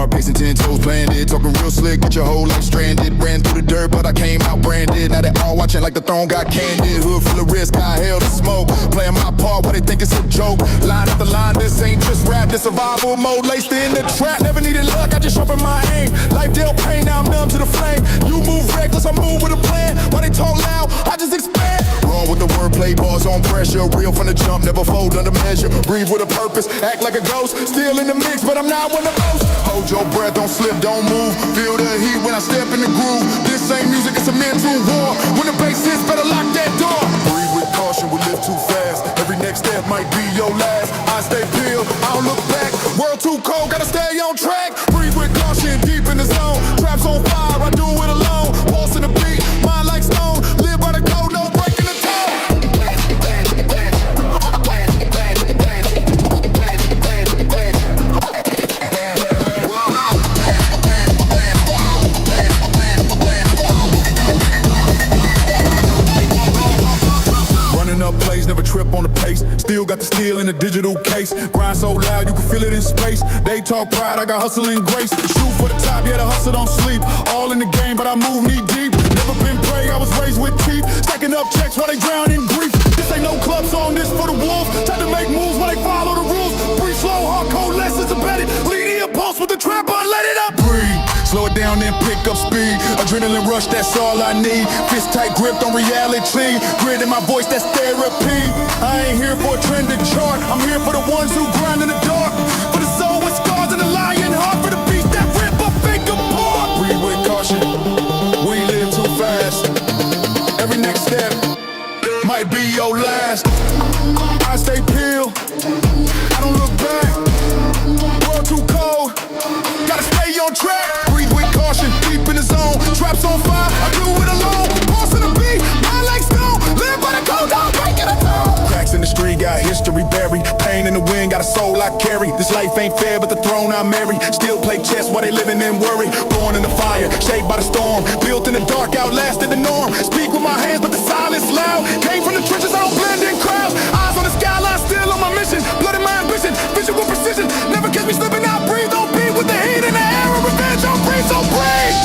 hard, pacing 10 toes, playing it. Talking real slick, get your whole life stranded. Ran through the dirt, but I came out branded. Now they all watching like the throne got candid. Hood full of risk, I held the smoke. Playing my part, what they think it's a joke. Line after line, this ain't just rap, this survival mode. Laced in the trap, never needed luck, I just sharpen my aim. Life dealt pain, now I'm numb to the flame. You move reckless, I move with a plan. While they talk loud, I just expand. Wrong with the wordplay, bars on pressure. Real from the jump, never fold under measure. Breathe with a purpose, act like a ghost. Still in the mix, but I'm not one of those. Hold your breath, don't slip, don't move. Feel the heat when I step in the groove. This ain't music, it's a mental war. When the bass hits, better lock that door. Breathe with caution, we live too fast. Every next step might be your last. I stay peeled, I don't look back. World too cold, gotta stay on track. Breathe with caution, deep in the zone. Traps on fire, I do it alone. Pulse in the beat, mind like stone. Live by the code, no breaking the tone. Up plays, never trip on the pace. Still got the steel in the digital case. Grind so loud, you can feel it in space. They talk pride, I got hustle and grace. Shoot for the top, yeah, the hustle don't sleep. All in the game, but I move knee deep. Never been prey, I was raised with teeth. Stacking up checks while they drown in grief. This ain't no club song, this for the wolves. Time to make moves while they follow the rules. Breathe slow, hardcore lessons embedded. Lead the impulse with the trap on, let it up. Breathe, slow it down, then pick up speed. Adrenaline rush, that's all I need. Fist tight grip on reality. Grit in my voice, that's therapy. I ain't here for a trending chart. I'm here for the ones who grind in the dark. For the soul with scars and the lion heart. For the beast that rip a fake apart. Breathe with caution, we live too fast. Every next step might be your last. I stay peeled, I don't look back. World too cold, gotta stay on track. Breathe with caution, deep in the zone. Traps on fire, I do it alone. Pulse in the beat, mind like stone. Live by the code, don't break it at all. Cracks in the street, got history buried. Pain in the wind, got a soul I carry. This life ain't fair, but the throne I marry. Still play chess while they living in worry. Born in the fire, shaped by the storm. Built in the dark, outlasted the norm. Speak with my hands, but the silence loud. Came from the trenches, I don't blend in crowds. Eyes on the skyline, still on my mission. Blood in my ambition, vision with precision. Never catch me slipping, I breathe on beat with the heat in the air. Of revenge on breathe, so breathe.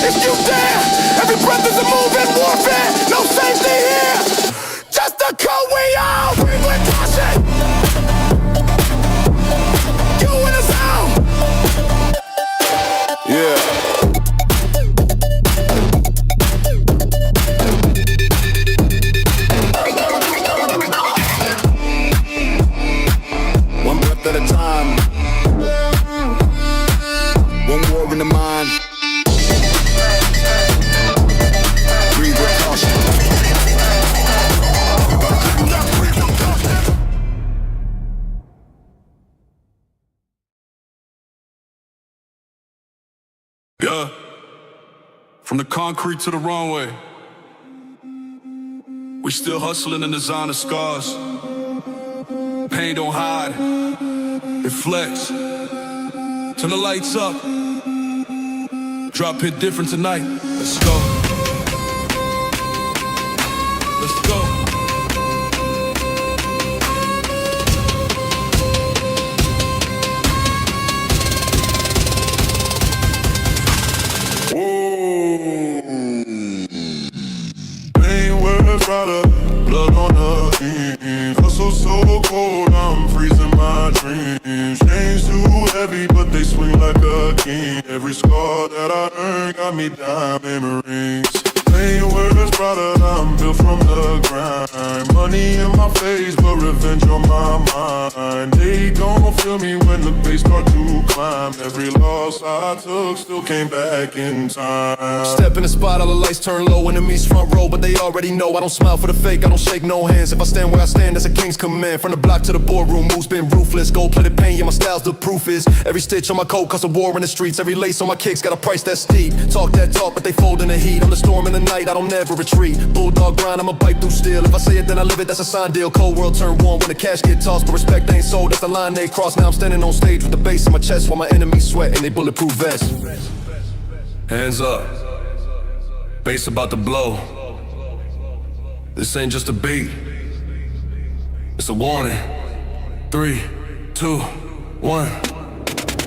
If you dare, every breath is a move in warfare. No safety here, just the code we all breathe with caution. You in the zone. Yeah. One breath at a time. One war in the mind. Breathe with caution. Yeah, from the concrete to the runway, we still hustling in designer scars. Pain don't hide, it flex. Turn the lights up, drop hit different tonight. Let's go. Let's go. Rider, blood on the beam. Hustle so cold, I'm freezing my dreams. Chains too heavy, but they swing like a king. Every scar that I earn got me diamond rings. Ain't words, brother, I'm built from the grind. Money in my face, but revenge on my mind. They don't feel me when the bass start to climb. Every loss I took still came back in time. Step in the spot, all the lights turn low. Enemies front row, but they already know I don't smile for the fake, I don't shake no hands. If I stand where I stand, that's a king's command. From the block to the boardroom, moves been ruthless. Gold-plated paint, yeah, my style's the proof is. Every stitch on my coat cause a war in the streets. Every lace on my kicks got a price that's steep. Talk that talk, but they fold in the heat. I'm the storm in the night, I don't never retreat. Bulldog grind, I'ma bite through steel. If I say it, then I live it, that's a sign deal. Cold world turn warm when the cash get tossed, but respect ain't sold, that's the line they cross. Now I'm standing on stage with the bass in my chest while my enemies sweat in they bulletproof vests. Hands up, bass about to blow. This ain't just a beat, it's a warning. 3, 2, 1.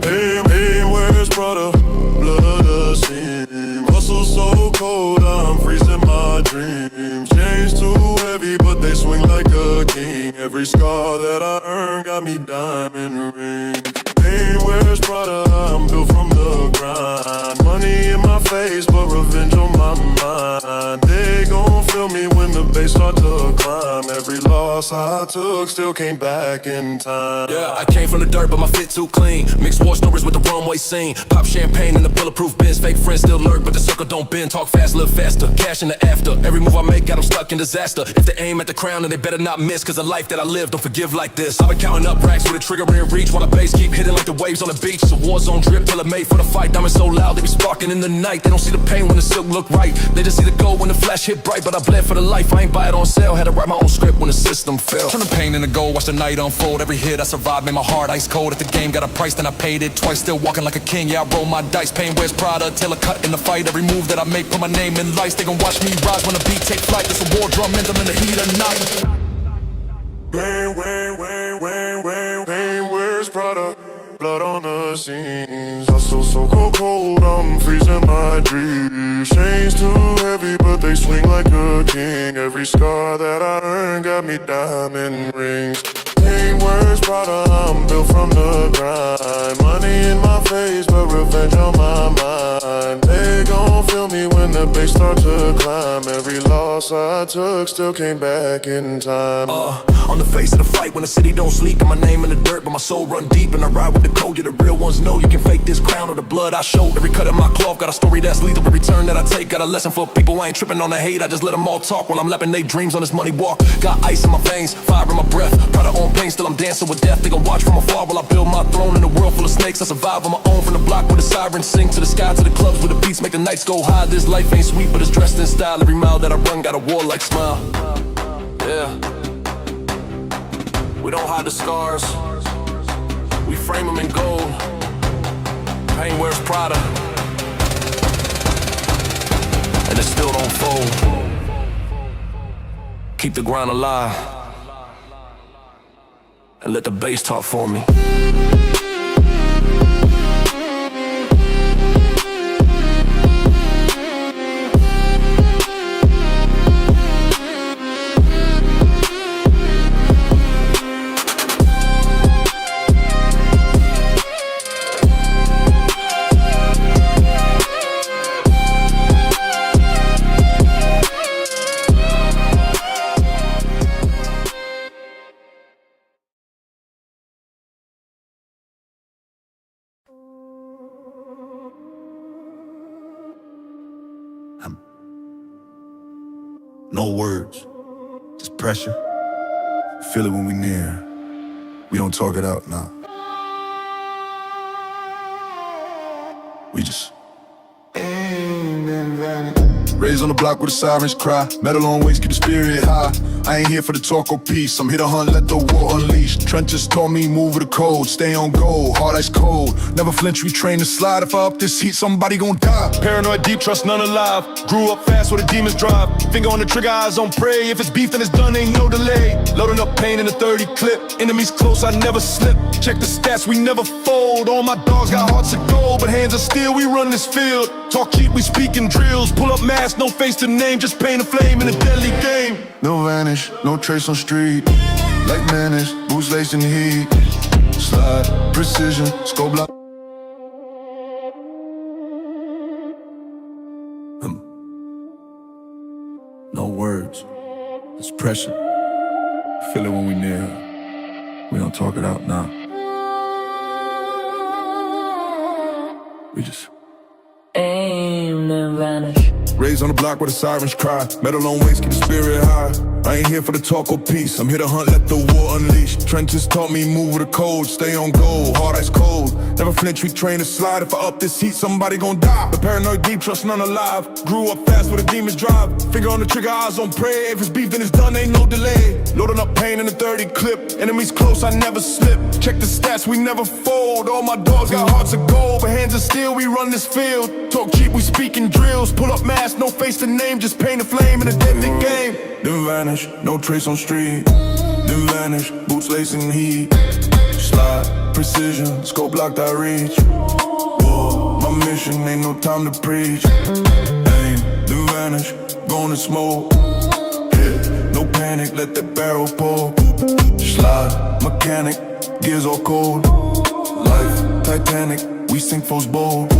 Hey, where's Prada? Blood a seam. Hustle so cold, I'm freezing my dreams. Chains too heavy, but they swing like a king. Every scar that I earn got me diamond rings. Hey, where's Prada? I'm built from the grind. Money in my face, but revenge on my mind. They gon' feel me when the bass start to climb. Every loss I took still came back in time. Yeah, I came from the dirt, but my fit too clean. Mixed war stories with the runway scene. Pop champagne in the bulletproof bins. Fake friends still lurk, but the circle don't bend. Talk fast, live faster. Cash in the after. Every move I make got them stuck in disaster. If they aim at the crown, then they better not miss. Cause the life that I live don't forgive like this. I've been counting up racks with a trigger in reach. While the bass keep hitting like the waves on the beach. It's a war zone drip, till it made for the fight. Diamonds so loud, they be sparking in the night. They don't see the pain when the silk look right. They just see the gold when the flash hit bright. But I bled for the life, I ain't buy it on sale. Had to write my own script when the system fell. Turn the pain into gold, watch the night unfold. Every hit I survived made my heart ice cold. If the game got a price, then I paid it twice. Still walking like a king, yeah, I roll my dice. Pain wears Prada, tail a cut in the fight. Every move that I make, put my name in lights. They gon' watch me rise when the beat take flight. It's a war drum anthem in the heat of night. Pain, where's Prada? Blood on the scenes. Hustle so cold, I'm freezing my dreams. Chains too heavy, but they swing like a king. Every scar that I earn got me diamond rings. Pain, where's Prada? I'm built from the grind. Money in my face, but revenge on my mind. They gon' feel me when the bass start to climb. Every loss I took still came back in time. On the face of the fight when the city don't sleep. Got my name in the dirt, but my soul run deep. And I ride with the code, yeah, the real ones know. You can fake this crown or the blood I show. Every cut in my cloth got a story that's lethal. Every turn that I take got a lesson for people. I ain't tripping on the hate, I just let them all talk. While I'm lapping they dreams on this money walk. Got ice in my veins, fire in my breath. Proud of own pain, still I'm dancing with death. They gon' watch from afar while I build my throne in a world full of snakes. I survive on my own from the block where the sirens sing. To the sky, to the clubs where the beats make the nights go high. This life ain't sweet, but it's dressed in style. Every mile that I run got a warlike smile. Yeah. We don't hide the scars, we frame them in gold. Pain wears Prada, and it still don't fold. Keep the grind alive, and let the bass talk for me. No words, just pressure. Feel it when we near. We don't talk it out, nah. We just raised on the block where the sirens cry. Metal on waist, keep the spirit high. I ain't here for the talk or peace. I'm here to hunt, let the war unleash. Trenches taught me move with the code. Stay on goal, hard ice cold. Never flinch, we train to slide. If I up this heat, somebody gon' die. Paranoid deep, trust none alive. Grew up fast where the demons drive. Finger on the trigger, eyes on prey. If it's beef, then it's done, ain't no delay. Loading up pain in a 30 clip. Enemies close, I never slip. Check the stats, we never fold. All my dogs got hearts of gold, but hands of steel, we run this field. Talk cheap, we speak in drills. Pull up mask, no face to name. Just paint a flame in a deadly game. No vanish, no trace on street. Like menace, boots laced in heat. Slide, precision, scope block. No words, it's pressure. Feel it when we near. We don't talk it out, nah. We just aim and vanish. raised on the block where the sirens cry. Metal on waist, keep the spirit high. I ain't here for the talk or peace. I'm here to hunt, let the war unleash. Trenches taught me move with a code. Stay on goal, hard ice cold. Never flinch, we train to slide. If I up this heat, somebody gon' die. The paranoid deep, trust none alive. Grew up fast where the demons drive. Finger on the trigger, eyes on prey. If it's beef, then it's done, ain't no delay. Loading up pain in a 30 clip. Enemies close, I never slip. Check the stats, we never fold. All my dogs got hearts of gold, but hands of steel, we run this field. Talk cheap, we speak in drills. Pull up mask, no face to name, just paint a flame in a deadly game. Then vanish, no trace on street. Then vanish, boots lacing heat. Slide, precision, scope locked, I reach. Whoa, my mission ain't no time to preach. Aim, then vanish, gonna smoke. Hit, no panic, let that barrel pull. Slide, mechanic, gears all cold. Life, Titanic, we sink foes bold.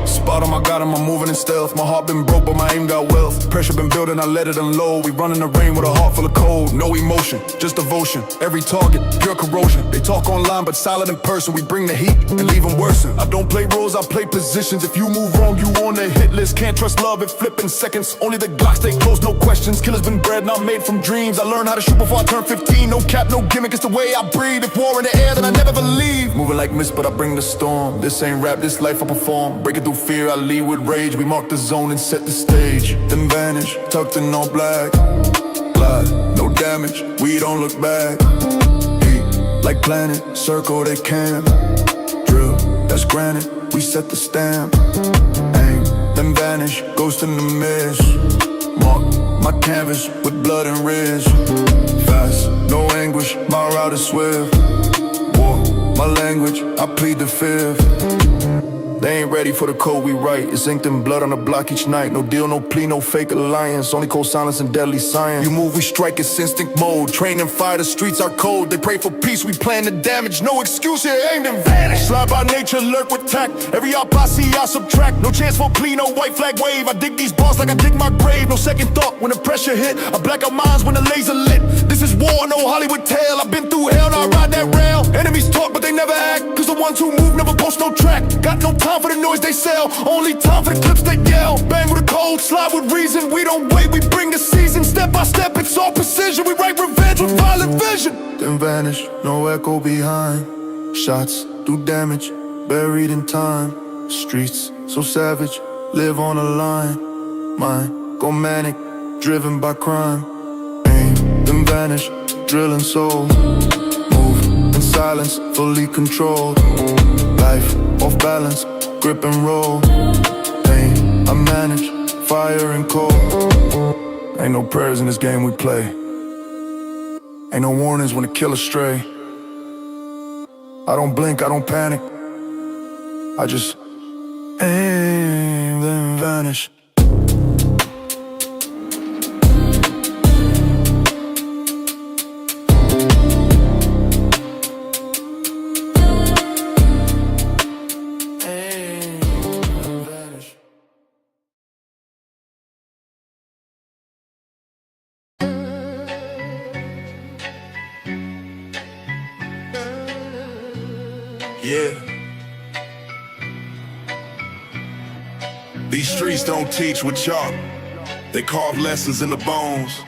Spot on, I got him, I'm moving in stealth. My heart been broke, but my aim got wealth. Pressure been building, I let it unload. We run in the rain with a heart full of cold. No emotion, just devotion. Every target, pure corrosion. They talk online, but silent in person. We bring the heat and leave them worsen. I don't play roles, I play positions. If you move wrong, you on the hit list. Can't trust love, it flip in seconds. Only the Glock stay close, no questions. Killers been bred, not made from dreams. I learned how to shoot before I turned 15. No cap, no gimmick, it's the way I breathe. If war in the air, then I never believe. Moving like mist, but I bring the storm. This ain't rap, this life I perform. Breaking through fear, I lead with rage. We mark the zone and set the stage. Then vanish, tucked in all black. Glide, no damage, we don't look back. Heat, like planet, circle they camp. Drill, that's granite, we set the stamp. Aim, then vanish, ghost in the mist. Mark my canvas with blood and wrist. Fast, no anguish, my route is swift. War, my language, I plead the fifth. They ain't ready for the code we write. It's inked in blood on the block each night. No deal, no plea, no fake alliance. Only cold silence and deadly science. You move, we strike, it's instinct mode. Train and fire, the streets are cold. They pray for peace, we plan the damage. No excuse here, aimed and vanish. Slide by nature, lurk with tact. Every op I see, I subtract. No chance for plea, no white flag wave. I dig these bars like I dig my grave. No second thought when the pressure hit. I black out minds when the laser lit. This is war, no Hollywood tale. I've been through hell, now I ride that rail. Enemies talk, but they never act. Cause the ones who move never post no track. Got no time for the noise they sell, only time for the clips they yell. Bang with a cold, slide with reason. We don't wait, we bring the season. Step by step, it's all precision. We write revenge with violent vision. Then vanish, no echo behind. Shots do damage, buried in time. Streets so savage, live on a line. Mind go manic, driven by crime. Aim, then vanish, drill and soul. Move in silence, fully controlled. Life off balance, grip and roll. Pain, I manage, fire and cold. Ain't no prayers in this game we play. Ain't no warnings when the killer stray. I don't blink, I don't panic. I just aim, then vanish. Yeah. These streets don't teach with chalk. They carve lessons in the bones.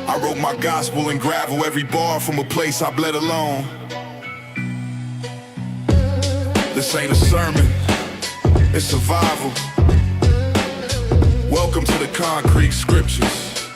I wrote my gospel in gravel, every bar from a place I bled alone. This ain't a sermon, it's survival. Welcome to the concrete scriptures.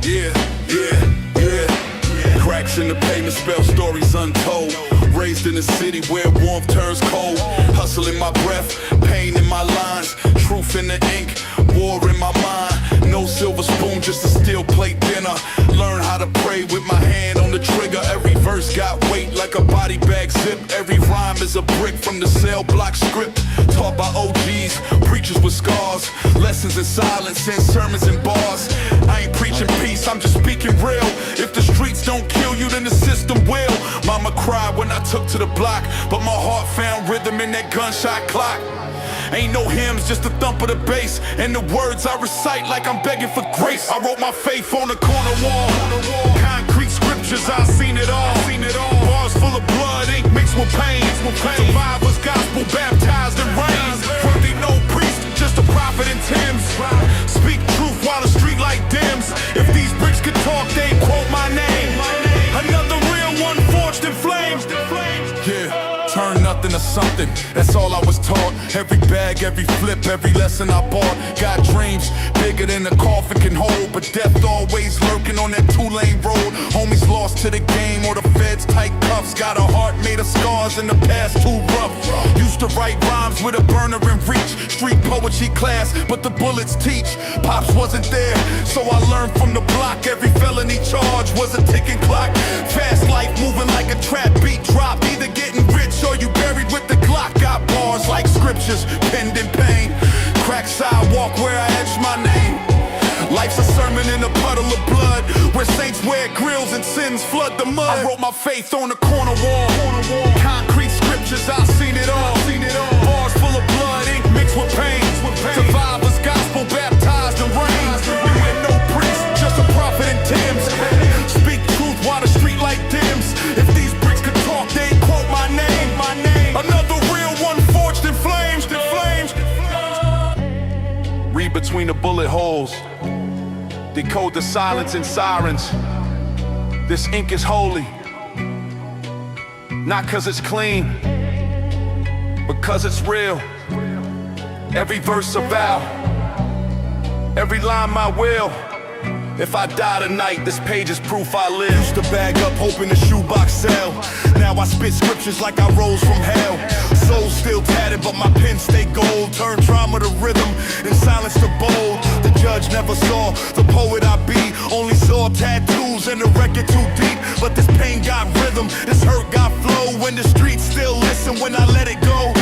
Yeah, yeah, yeah. Cracks in the pavement spell stories untold. Raised in a city where warmth turns cold. Hustle in my breath, pain in my lines. Truth in the ink, war in my mind. No silver spoon, just a steel plate dinner. Learn how to pray with my hand on the trigger. Every verse got weight like a body bag zip. Every rhyme is a brick from the cell block script. Taught by OGs, preachers with scars. Lessons in silence and sermons in bars. I ain't preaching peace, I'm just speaking real. If the streets don't kill you, then the system will. Mama cried when I took to the block, but my heart found rhythm in that gunshot clock. Ain't no hymns, just the thump of the bass. And the words I recite like I'm begging for grace. I wrote my faith on the corner wall. Concrete scriptures, I seen it all. Bars full of blood, ink mixed with pain. Survivor's gospel, baptized in rain. Worthy no priest, just a prophet in Tim's. Speak truth while the street light dims. If these bricks could talk, they quote my name. Another real one forged in flames. Yeah, turn nothing destined to something, that's all I was taught. Every bag, every flip, every lesson I bought. Got dreams bigger than a coffin can hold, but death always lurking on that two-lane road. Homies lost to the game or the feds tight cuffs. Got a heart made of scars in the past too rough. Used to write rhymes with a burner in reach. Street poetry class, but the bullets teach. Pops wasn't there, so I learned from the block. Every felony charge was a ticking clock. Fast life moving like a trap beat drop. Either getting rich or you buried with the Glock. Got bars like scriptures penned in pain. Crack sidewalk where I etch my name. Life's a sermon in a puddle of blood, where saints wear grills and sins flood the mud. I wrote my faith on the corner wall. Concrete scriptures, I've seen it all. Bars full of blood, ink mixed with pain. Survivor's gospel baptized in rain. You had no priest, just a prophet in Tim's. Speak truth while the street light dims. If these bricks could talk, they'd quote my name. Another real one forged in flames. Read between the bullet holes. Decode the silence and sirens. This ink is holy, not cause it's clean, but cause it's real. Every verse a vow, every line my will. If I die tonight, this page is proof I live. Used to bag up hoping the shoebox sell. Now I spit scriptures like I rose from hell. Soul still tattered, but my pen stay gold. Turn trauma to rhythm and silence to bold. The judge never saw the poet I be. Only saw tattoos and the record too deep. But this pain got rhythm, this hurt got flow. When the streets still listen when I let it go.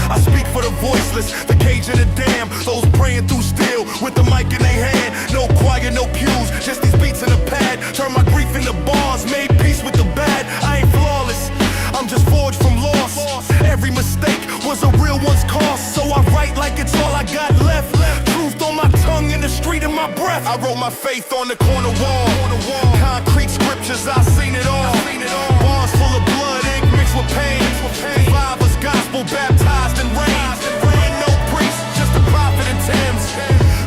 I speak for the voiceless, the cage of the damned. Those praying through steel with the mic in their hand. No choir, no pews, just these beats in a pad. Turn my grief into bars, made peace with the bad. I ain't flawless, I'm just forged from loss. Every mistake was a real one's cost. So I write like it's all I got left. Truth on my tongue in the street in my breath. I wrote my faith on the corner wall. Concrete scriptures, I've seen it all. Bars full of blood, ink mixed with pain. Survivor's gospel baptized in rain. Ain't no priest, just a prophet in Tim's.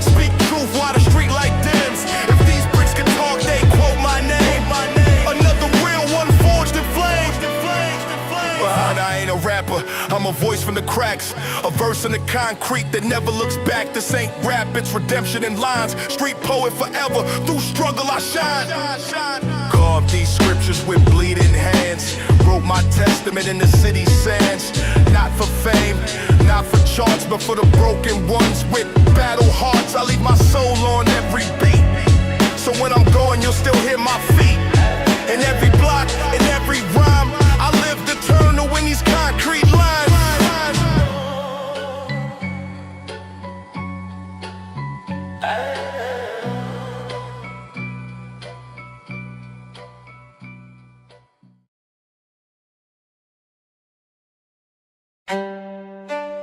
Speak truth while the street light dims. If these bricks can talk, they quote my name. Another real one forged in flames. But I ain't a rapper, I'm a voice from the cracks. A verse in the concrete that never looks back. This ain't rap, it's redemption in lines. Street poet forever, through struggle I shine. Carved these scriptures with bleeding hands. Wrote my testament in the city sands. Not for fame, not for charts, but for the broken ones with battle hearts. I leave my soul on every beat, so when I'm going you'll still hear my feet. In every block, in every rhyme, I live to turn to win these concrete lines.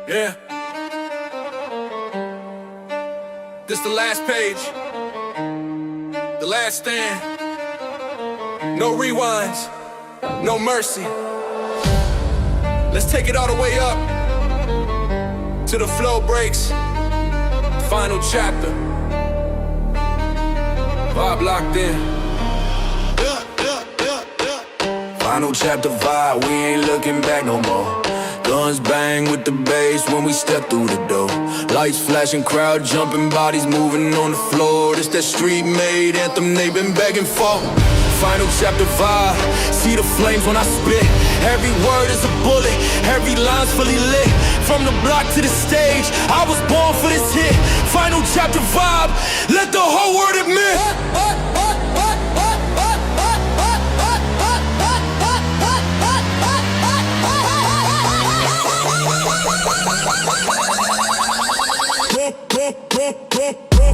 Yeah. This the last page. The last stand. No rewinds. No mercy. Let's take it all the way up till the flow breaks. Final chapter. Vibe locked in. Final chapter vibe. We ain't looking back no more. Guns bang with the bass when we step through the door. Lights flashing, crowd jumping, bodies moving on the floor. This that street-made anthem they been begging for. Final chapter vibe, see the flames when I spit. Every word is a bullet, every line's fully lit. From the block to the stage, I was born for this hit. Final chapter vibe, let the whole world admit.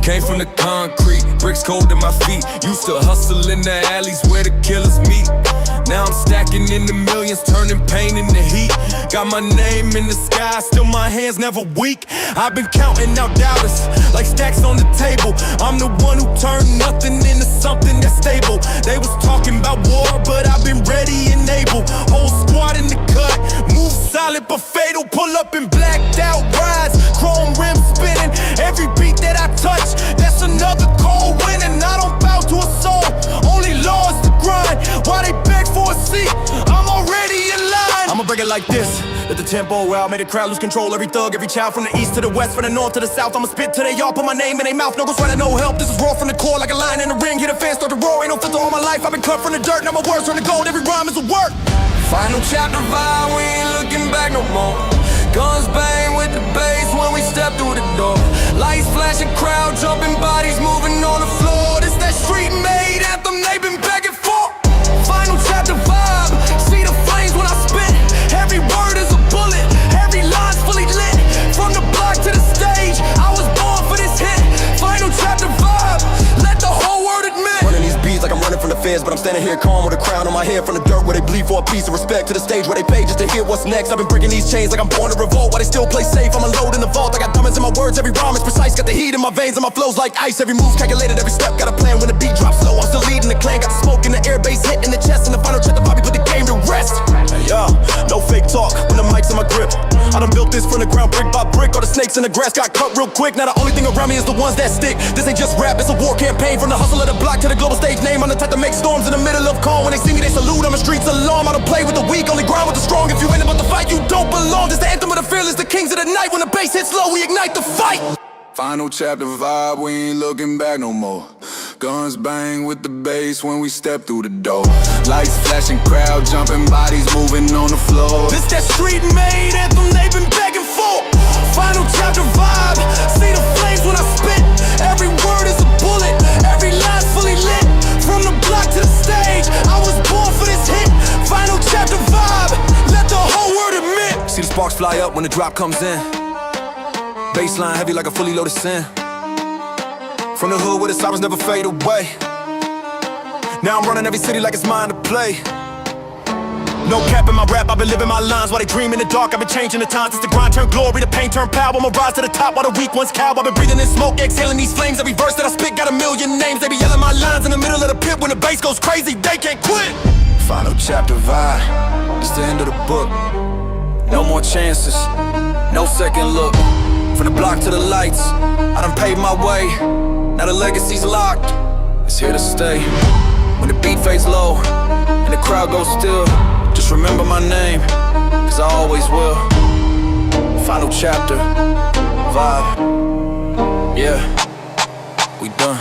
Came from the concrete, bricks cold in my feet. Used to hustle in the alleys where the killers meet. Now I'm stacking in the millions, turning pain into heat. Got my name in the sky, still my hands never weak. I've been counting out dollars like stacks on the table. I'm the one who turned nothing into something that's stable. They was talking about war, but I've been ready and able. Whole squad in the cut, move solid but fatal. Pull up in blacked out rides, chrome rims spinning. Every beat that I touch, that's another cold win. And I don't bow to a soul, only laws to grind. While they beg for a seat, I'm already in line. I'ma break it like this. Let the tempo out, made the crowd lose control. Every thug, every child from the east to the west, from the north to the south. I'ma spit till they all put my name in their mouth. No ghost rider, no help. This is raw from the core, like a lion in the ring. Hear the fans start to roar. Ain't no filter all my life. I've been cut from the dirt. Now my words turn to gold. Every rhyme is a work. Final chapter vibe, we ain't looking back no more. Guns bang with the bass when we step through the door. Lights flashing, crowd jumping, bodies moving on the floor. This that street made anthem they been begging for. Final chapter vibe, see the flames when I spit. Every word is a bullet, every line's fully lit. From the block to the stage, I was born for this hit. Final chapter vibe, let the whole world admit. Running these beats like I'm running from the feds, but I'm standing here calm with a crown on my head. From the dirt where they bleed for a piece of respect, to the stage where they pay just to hear what's next. I've been breaking these chains like I'm born to revolt, while they still play safe. I'm alone in the vault, I got diamonds in my words, every rhyme is precise. Got the heat in my veins and my flows like ice. Every move calculated, every step got a plan. When the beat drops low, I'm still leading the clan. Got the smoke in the air, bass hit in the chest. In the final check, the Bobby put the game to rest. Hey, yo, no fake talk when the mic's in my grip. I done built this from the ground, brick by brick. All the snakes in the grass got cut real quick. Now the only thing around me is the ones that stick. This ain't just rap, it's a war campaign. From the hustle of the block to the global stage name. I'm the type to make storms in the middle of calm. When they see me, they salute. I'm a streets alarm. I don't play with the weak, only grind with the strong. If you ain't about to fight, you don't belong. This the anthem of the fearless, the kings of the night. When the bass hits low, we ignite the fight. Final chapter vibe, we ain't looking back no more. Guns bang with the bass when we step through the door. Lights flashing, crowd jumping, bodies moving on the floor. This that street made anthem they've been begging for. Final chapter vibe, see the flames when I spit. Every word is a bullet, every line's fully lit. From the block to the stage, I was born for this hit. Final chapter vibe, let the whole world admit. See the sparks fly up when the drop comes in. Baseline heavy like a fully loaded sin. From the hood where the sirens never fade away. Now I'm running every city like it's mine to play. No cap in my rap, I've been living my lines. While they dream in the dark, I've been changing the times. It's the grind turn glory, the pain turn power. I'ma rise to the top while the weak ones cow. I've been breathing in smoke, exhaling these flames. Every verse that I spit got a million names. They be yelling my lines in the middle of the pit. When the bass goes crazy, they can't quit. Final chapter vibe, it's the end of the book. No more chances, no second look. From the block to the lights, I done paved my way. Now the legacy's locked, it's here to stay. When the beat fades low, and the crowd goes still, just remember my name, cause I always will. Final chapter, vibe, yeah, we done.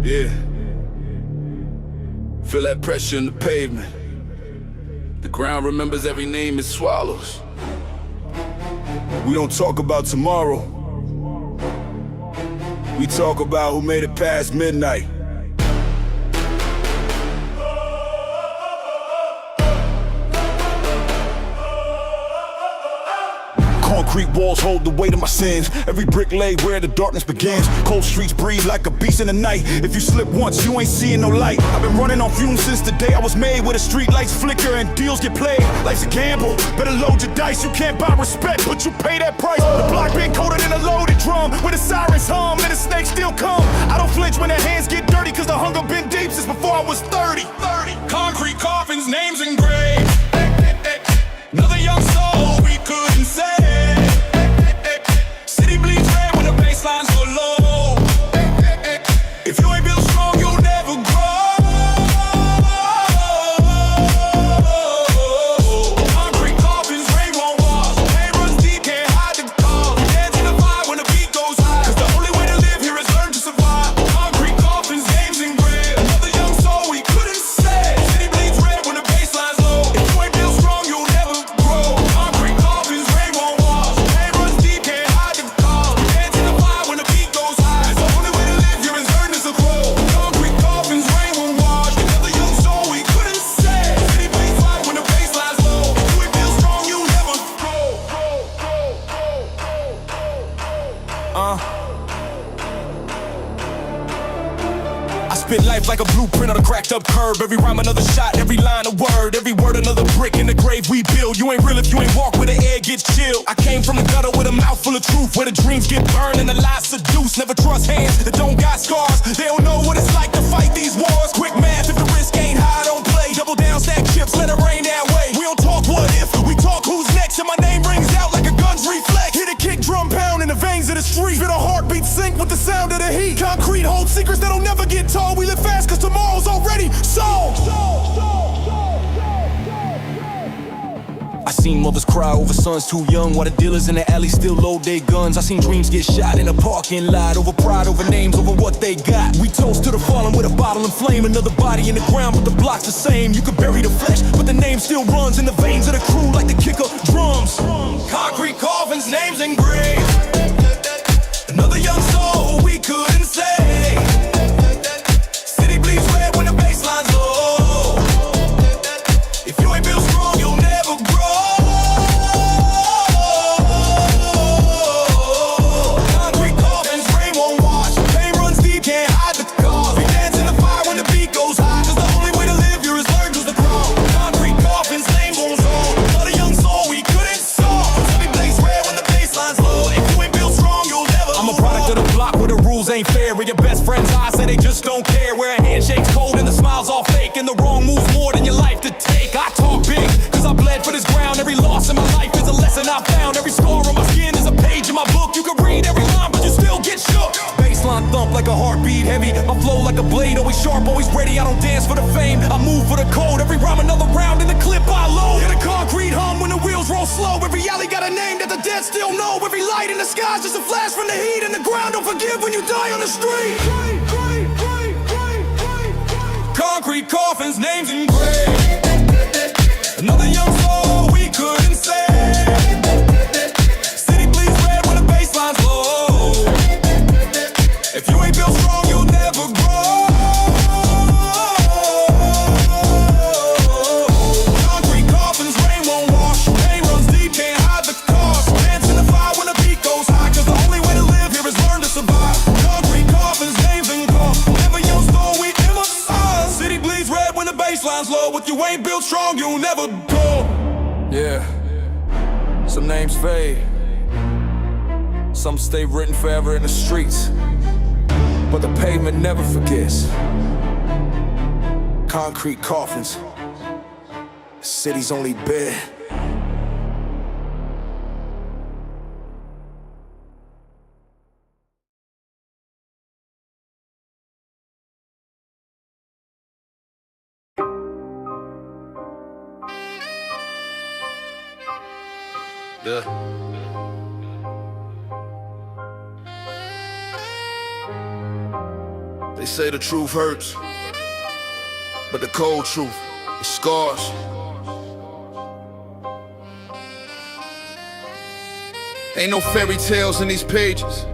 Yeah. Feel that pressure in the pavement. The ground remembers every name it swallows. We don't talk about tomorrow. We talk about who made it past midnight. Concrete walls hold the weight of my sins. Every brick laid where the darkness begins. Cold streets breathe like a beast in the night. If you slip once, you ain't seeing no light. I've been running on fumes since the day I was made. Where the street lights flicker and deals get played. Life's a gamble, better load your dice. You can't buy respect, but you pay that price. The block been colder than a loaded drum. Where the sirens hum and the snakes still come. I don't flinch when their hands get dirty, cause the hunger been deep since before I was 30. Concrete coffins, names engraved. Another young soul we couldn't save. City bleeds red when the baselines go low. If you ain't built strong, you'll never grow. Concrete coffins, rain won't walk. Pain runs deep, can't hide the call. Dance in the fire when the beat goes high. Cause the only way to live here is learn to survive. Concrete coffins, names engraved. Another young soul we couldn't save. City bleeds red when the baseline's low. If you ain't built strong, you'll never grow. Concrete coffins, rain won't walk. Pain runs deep, can't hide the call. Dance in the fire when the beat goes high. Cause the only way to live here is learn to survive. Concrete coffins, rain won't wash. Another young soul we couldn't save. City bleeds red when the baseline's low. If you ain't built strong, you'll never grow. Spit life like a blueprint on a cracked up curb. Every rhyme another shot, every line a word, every word another brick in the grave we build. You ain't real if you ain't walk where the air gets chilled. I came from the gutter with a mouth full of truth, where the dreams get burned and the lies seduced. Never trust hands that don't got scars. They don't know what it's like to fight these wars. Quick math, if the risk ain't high, don't play. Double down, stack chips, let it rain that way. We don't talk what if, we talk who's next. And my name rings out like a gun's reflex. Hit a kick drum pound in the veins of the street. Feel a heartbeat sync with the sound of the heat. Concrete holds secrets that'll never get told. We live fast cause tomorrow's already solved. I seen mothers cry over sons too young, while the dealers in the alley still load their guns. I seen dreams get shot in a parking lot, over pride, over names, over what they got. We toast to the fallen with a bottle and flame. Another body in the ground, but the block's the same. You could bury the flesh, but the name still runs in the veins of the crew like the kicker drums. Concrete coffins, names engraved. Another young soul we couldn't save. City bleeds red when the bassline's low. If you ain't built strong, you'll never grow. Concrete coffins, rain won't wash. Pain runs deep, can't hide the cause. We dance in the fire when the beat goes high, cause the only way to live here is learn to the ground. Concrete coffins, names won't soul. Another young soul we couldn't solve. City bleeds red when the bassline's low. If you ain't built strong, you'll never. I'm a product of the block where the rules ain't fair. Where your best friends eyes say they just don't care. Where a handshake's cold and the smile's all fake, and the wrong move's more than your life to take. I talk big, cause I bled for this ground. Every loss in my life is a lesson I found. Every scar on my skin is a page in my book. You can read every line, but you still get shook. Baseline thump like a heartbeat heavy. My flow like a blade, always sharp, always ready. I don't dance for the fame, I move for the code. Every rhyme another round in the clip I load. Hear the concrete hum when the wheels roll slow. Every alley got a name that the dead still know. Every light in the sky's just a flash from the heat, and the ground don't forgive when you die on the street. Concrete coffins, names engraved. Another young soul we couldn't save. City bleeds red when the bassline's low. If you ain't built strong, you'll never grow. Concrete coffins, rain won't wash. Pain runs deep, can't hide the cost. Dance in the fire when the beat goes high, cause the only way to live here is learn to survive. Concrete coffins, names and call. Never your story, we never saw. City bleeds red when the bassline's low. If you ain't built strong, you'll never go. Yeah, some names fade, some stay written forever in the streets, but the pavement never forgets. Concrete coffins, the city's only bed. Yeah. They say the truth hurts, but the cold truth, it scars. Ain't no fairy tales in these pages,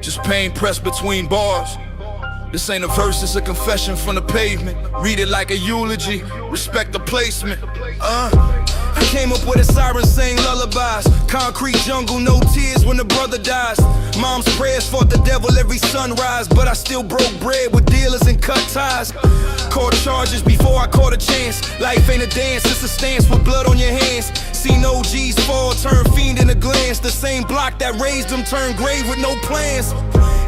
just pain pressed between bars. This ain't a verse, it's a confession from the pavement. Read it like a eulogy, respect the placement. I came up with a siren saying lullabies. Concrete jungle, no tears when the brother dies. Mom's prayers fought the devil every sunrise, but I still broke bread with dealers and cut ties. Caught charges before I caught a chance. Life ain't a dance, it's a stance with blood on your hands. Seen OGs fall, turn fiend in a glance. The same block that raised them turned grave with no plans.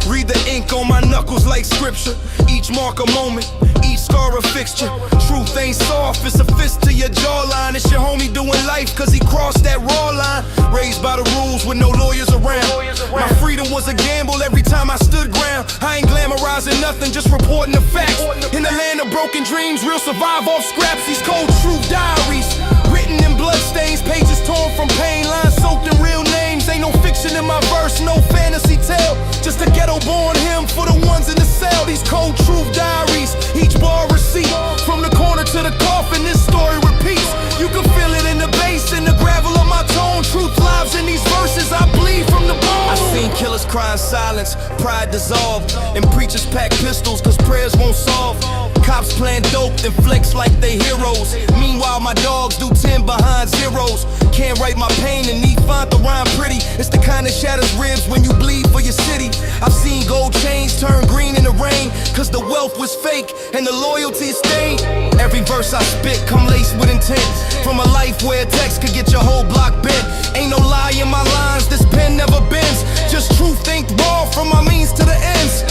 Read the ink on my knuckles like scripture. Each mark a moment, each scar a fixture. Truth ain't soft, it's a fist to your jawline. It's your homie doing life cause he crossed that raw line. Raised by the rules with no lawyers around. My freedom was a gamble every time I stood ground. I ain't glamorizing nothing, just reporting the facts. In the land of broken dreams, real survive off scraps. These cold truth diaries, written in bloodstains, pages torn from pain, lines soaked in real names. Ain't no fiction in my verse, no fantasy tale. Just a ghetto-born hymn for the ones in the cell. These cold truth diaries, each bar receipt. From the corner to the coffin, this story repeats. You can feel it in the bass, in the gravel of my tone. Truth lives in these verses, I bleed from the bone. I seen killers cry in silence, pride dissolved, and preachers pack pistols cause prayers won't solve. Cops playing dope, then flex like they heroes. Meanwhile, my dogs do 10 behind zeros. Can't write my pain and need font to rhyme pretty. It's the kind that shatters ribs when you bleed for your city. I've seen gold chains turn green in the rain, cause the wealth was fake and the loyalty is stained. Every verse I spit come laced with intent, from a life where a text could get your whole block bent. Ain't no lie in my lines, this pen never bends. Just truth think raw from my means to the ends.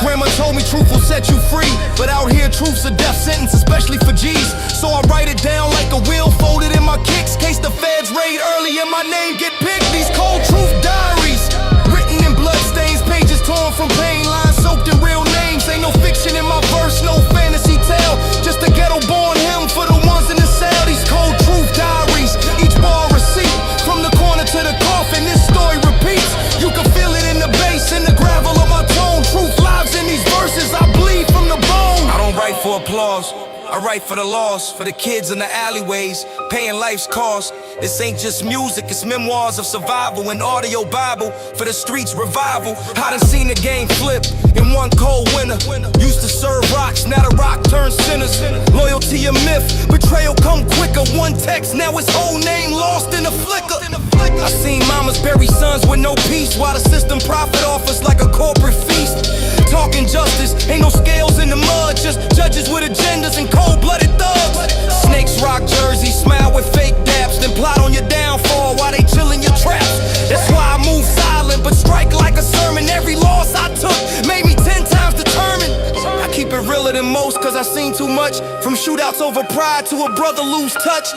Grandma told me truth will set you free, but out here truth's a death sentence, especially for G's. So I write it down like a wheel folded in my kicks, case the feds raid early and my name get picked. These cold truth diaries, written in bloodstains, pages torn from pain, lines soaked in real names. Ain't no fiction in my verse, no fantasy tale, just a ghetto born hymn for the ones in the cell. These cold truth diaries, each bar a receipt, from the corner to the coffin, this story repeats. You can feel it in the bass, in the gravel of my tone. Truth lives in these verses, I bleed from the bone. I don't write for applause, I write for the lost, for the kids in the alleyways, paying life's cost. This ain't just music, it's memoirs of survival, an audio bible for the streets revival. I done seen the game flip in one cold winter. Used to serve rocks, now the rock turns sinners. Loyalty a myth, betrayal come quicker. One text, now his whole name lost in a flicker. I seen mamas bury sons with no peace, while the system profit off us like a corporate feast. Talking justice, ain't no scales in the mud, just judges with agendas and cold-blooded thugs. Snakes rock jerseys, smile with fake daps, then plot on your downfall while they chill in your traps. That's why I move silent, but strike like a sermon. Every loss I took made me 10 times determined. I keep it realer than most, cause I seen too much. From shootouts over pride to a brother lose touch.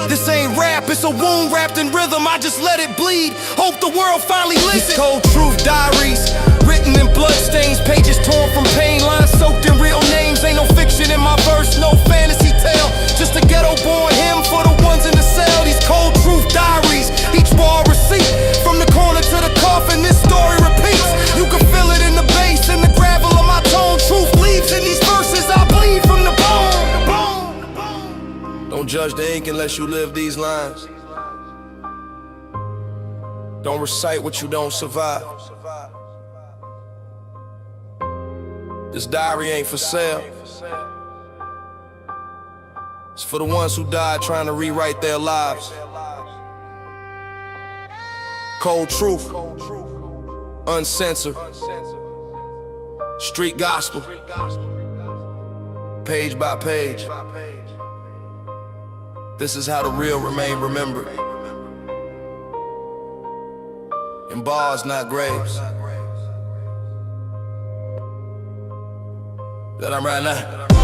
This ain't rap, it's a wound wrapped in rhythm. I just let it bleed, hope the world finally listens. Cold truth diaries, written in bloodstains, pages torn from pain, lines soaked in real names. Ain't no fiction in my verse, no fantasy tale, just a ghetto born hymn for the ones in the cell. These cold truth diaries, each bar a receipt, from the corner to the coffin, this story repeats. You can feel it in the bass, in the gravel of my tone. Truth leaves in these verses, I bleed from the bone. Don't judge the ink unless you live these lines. Don't recite what you don't survive. This diary ain't for sale. It's for the ones who died trying to rewrite their lives. Cold truth, uncensored, street gospel, page by page. This is how the real remain remembered, in bars, not graves. That I'm right now.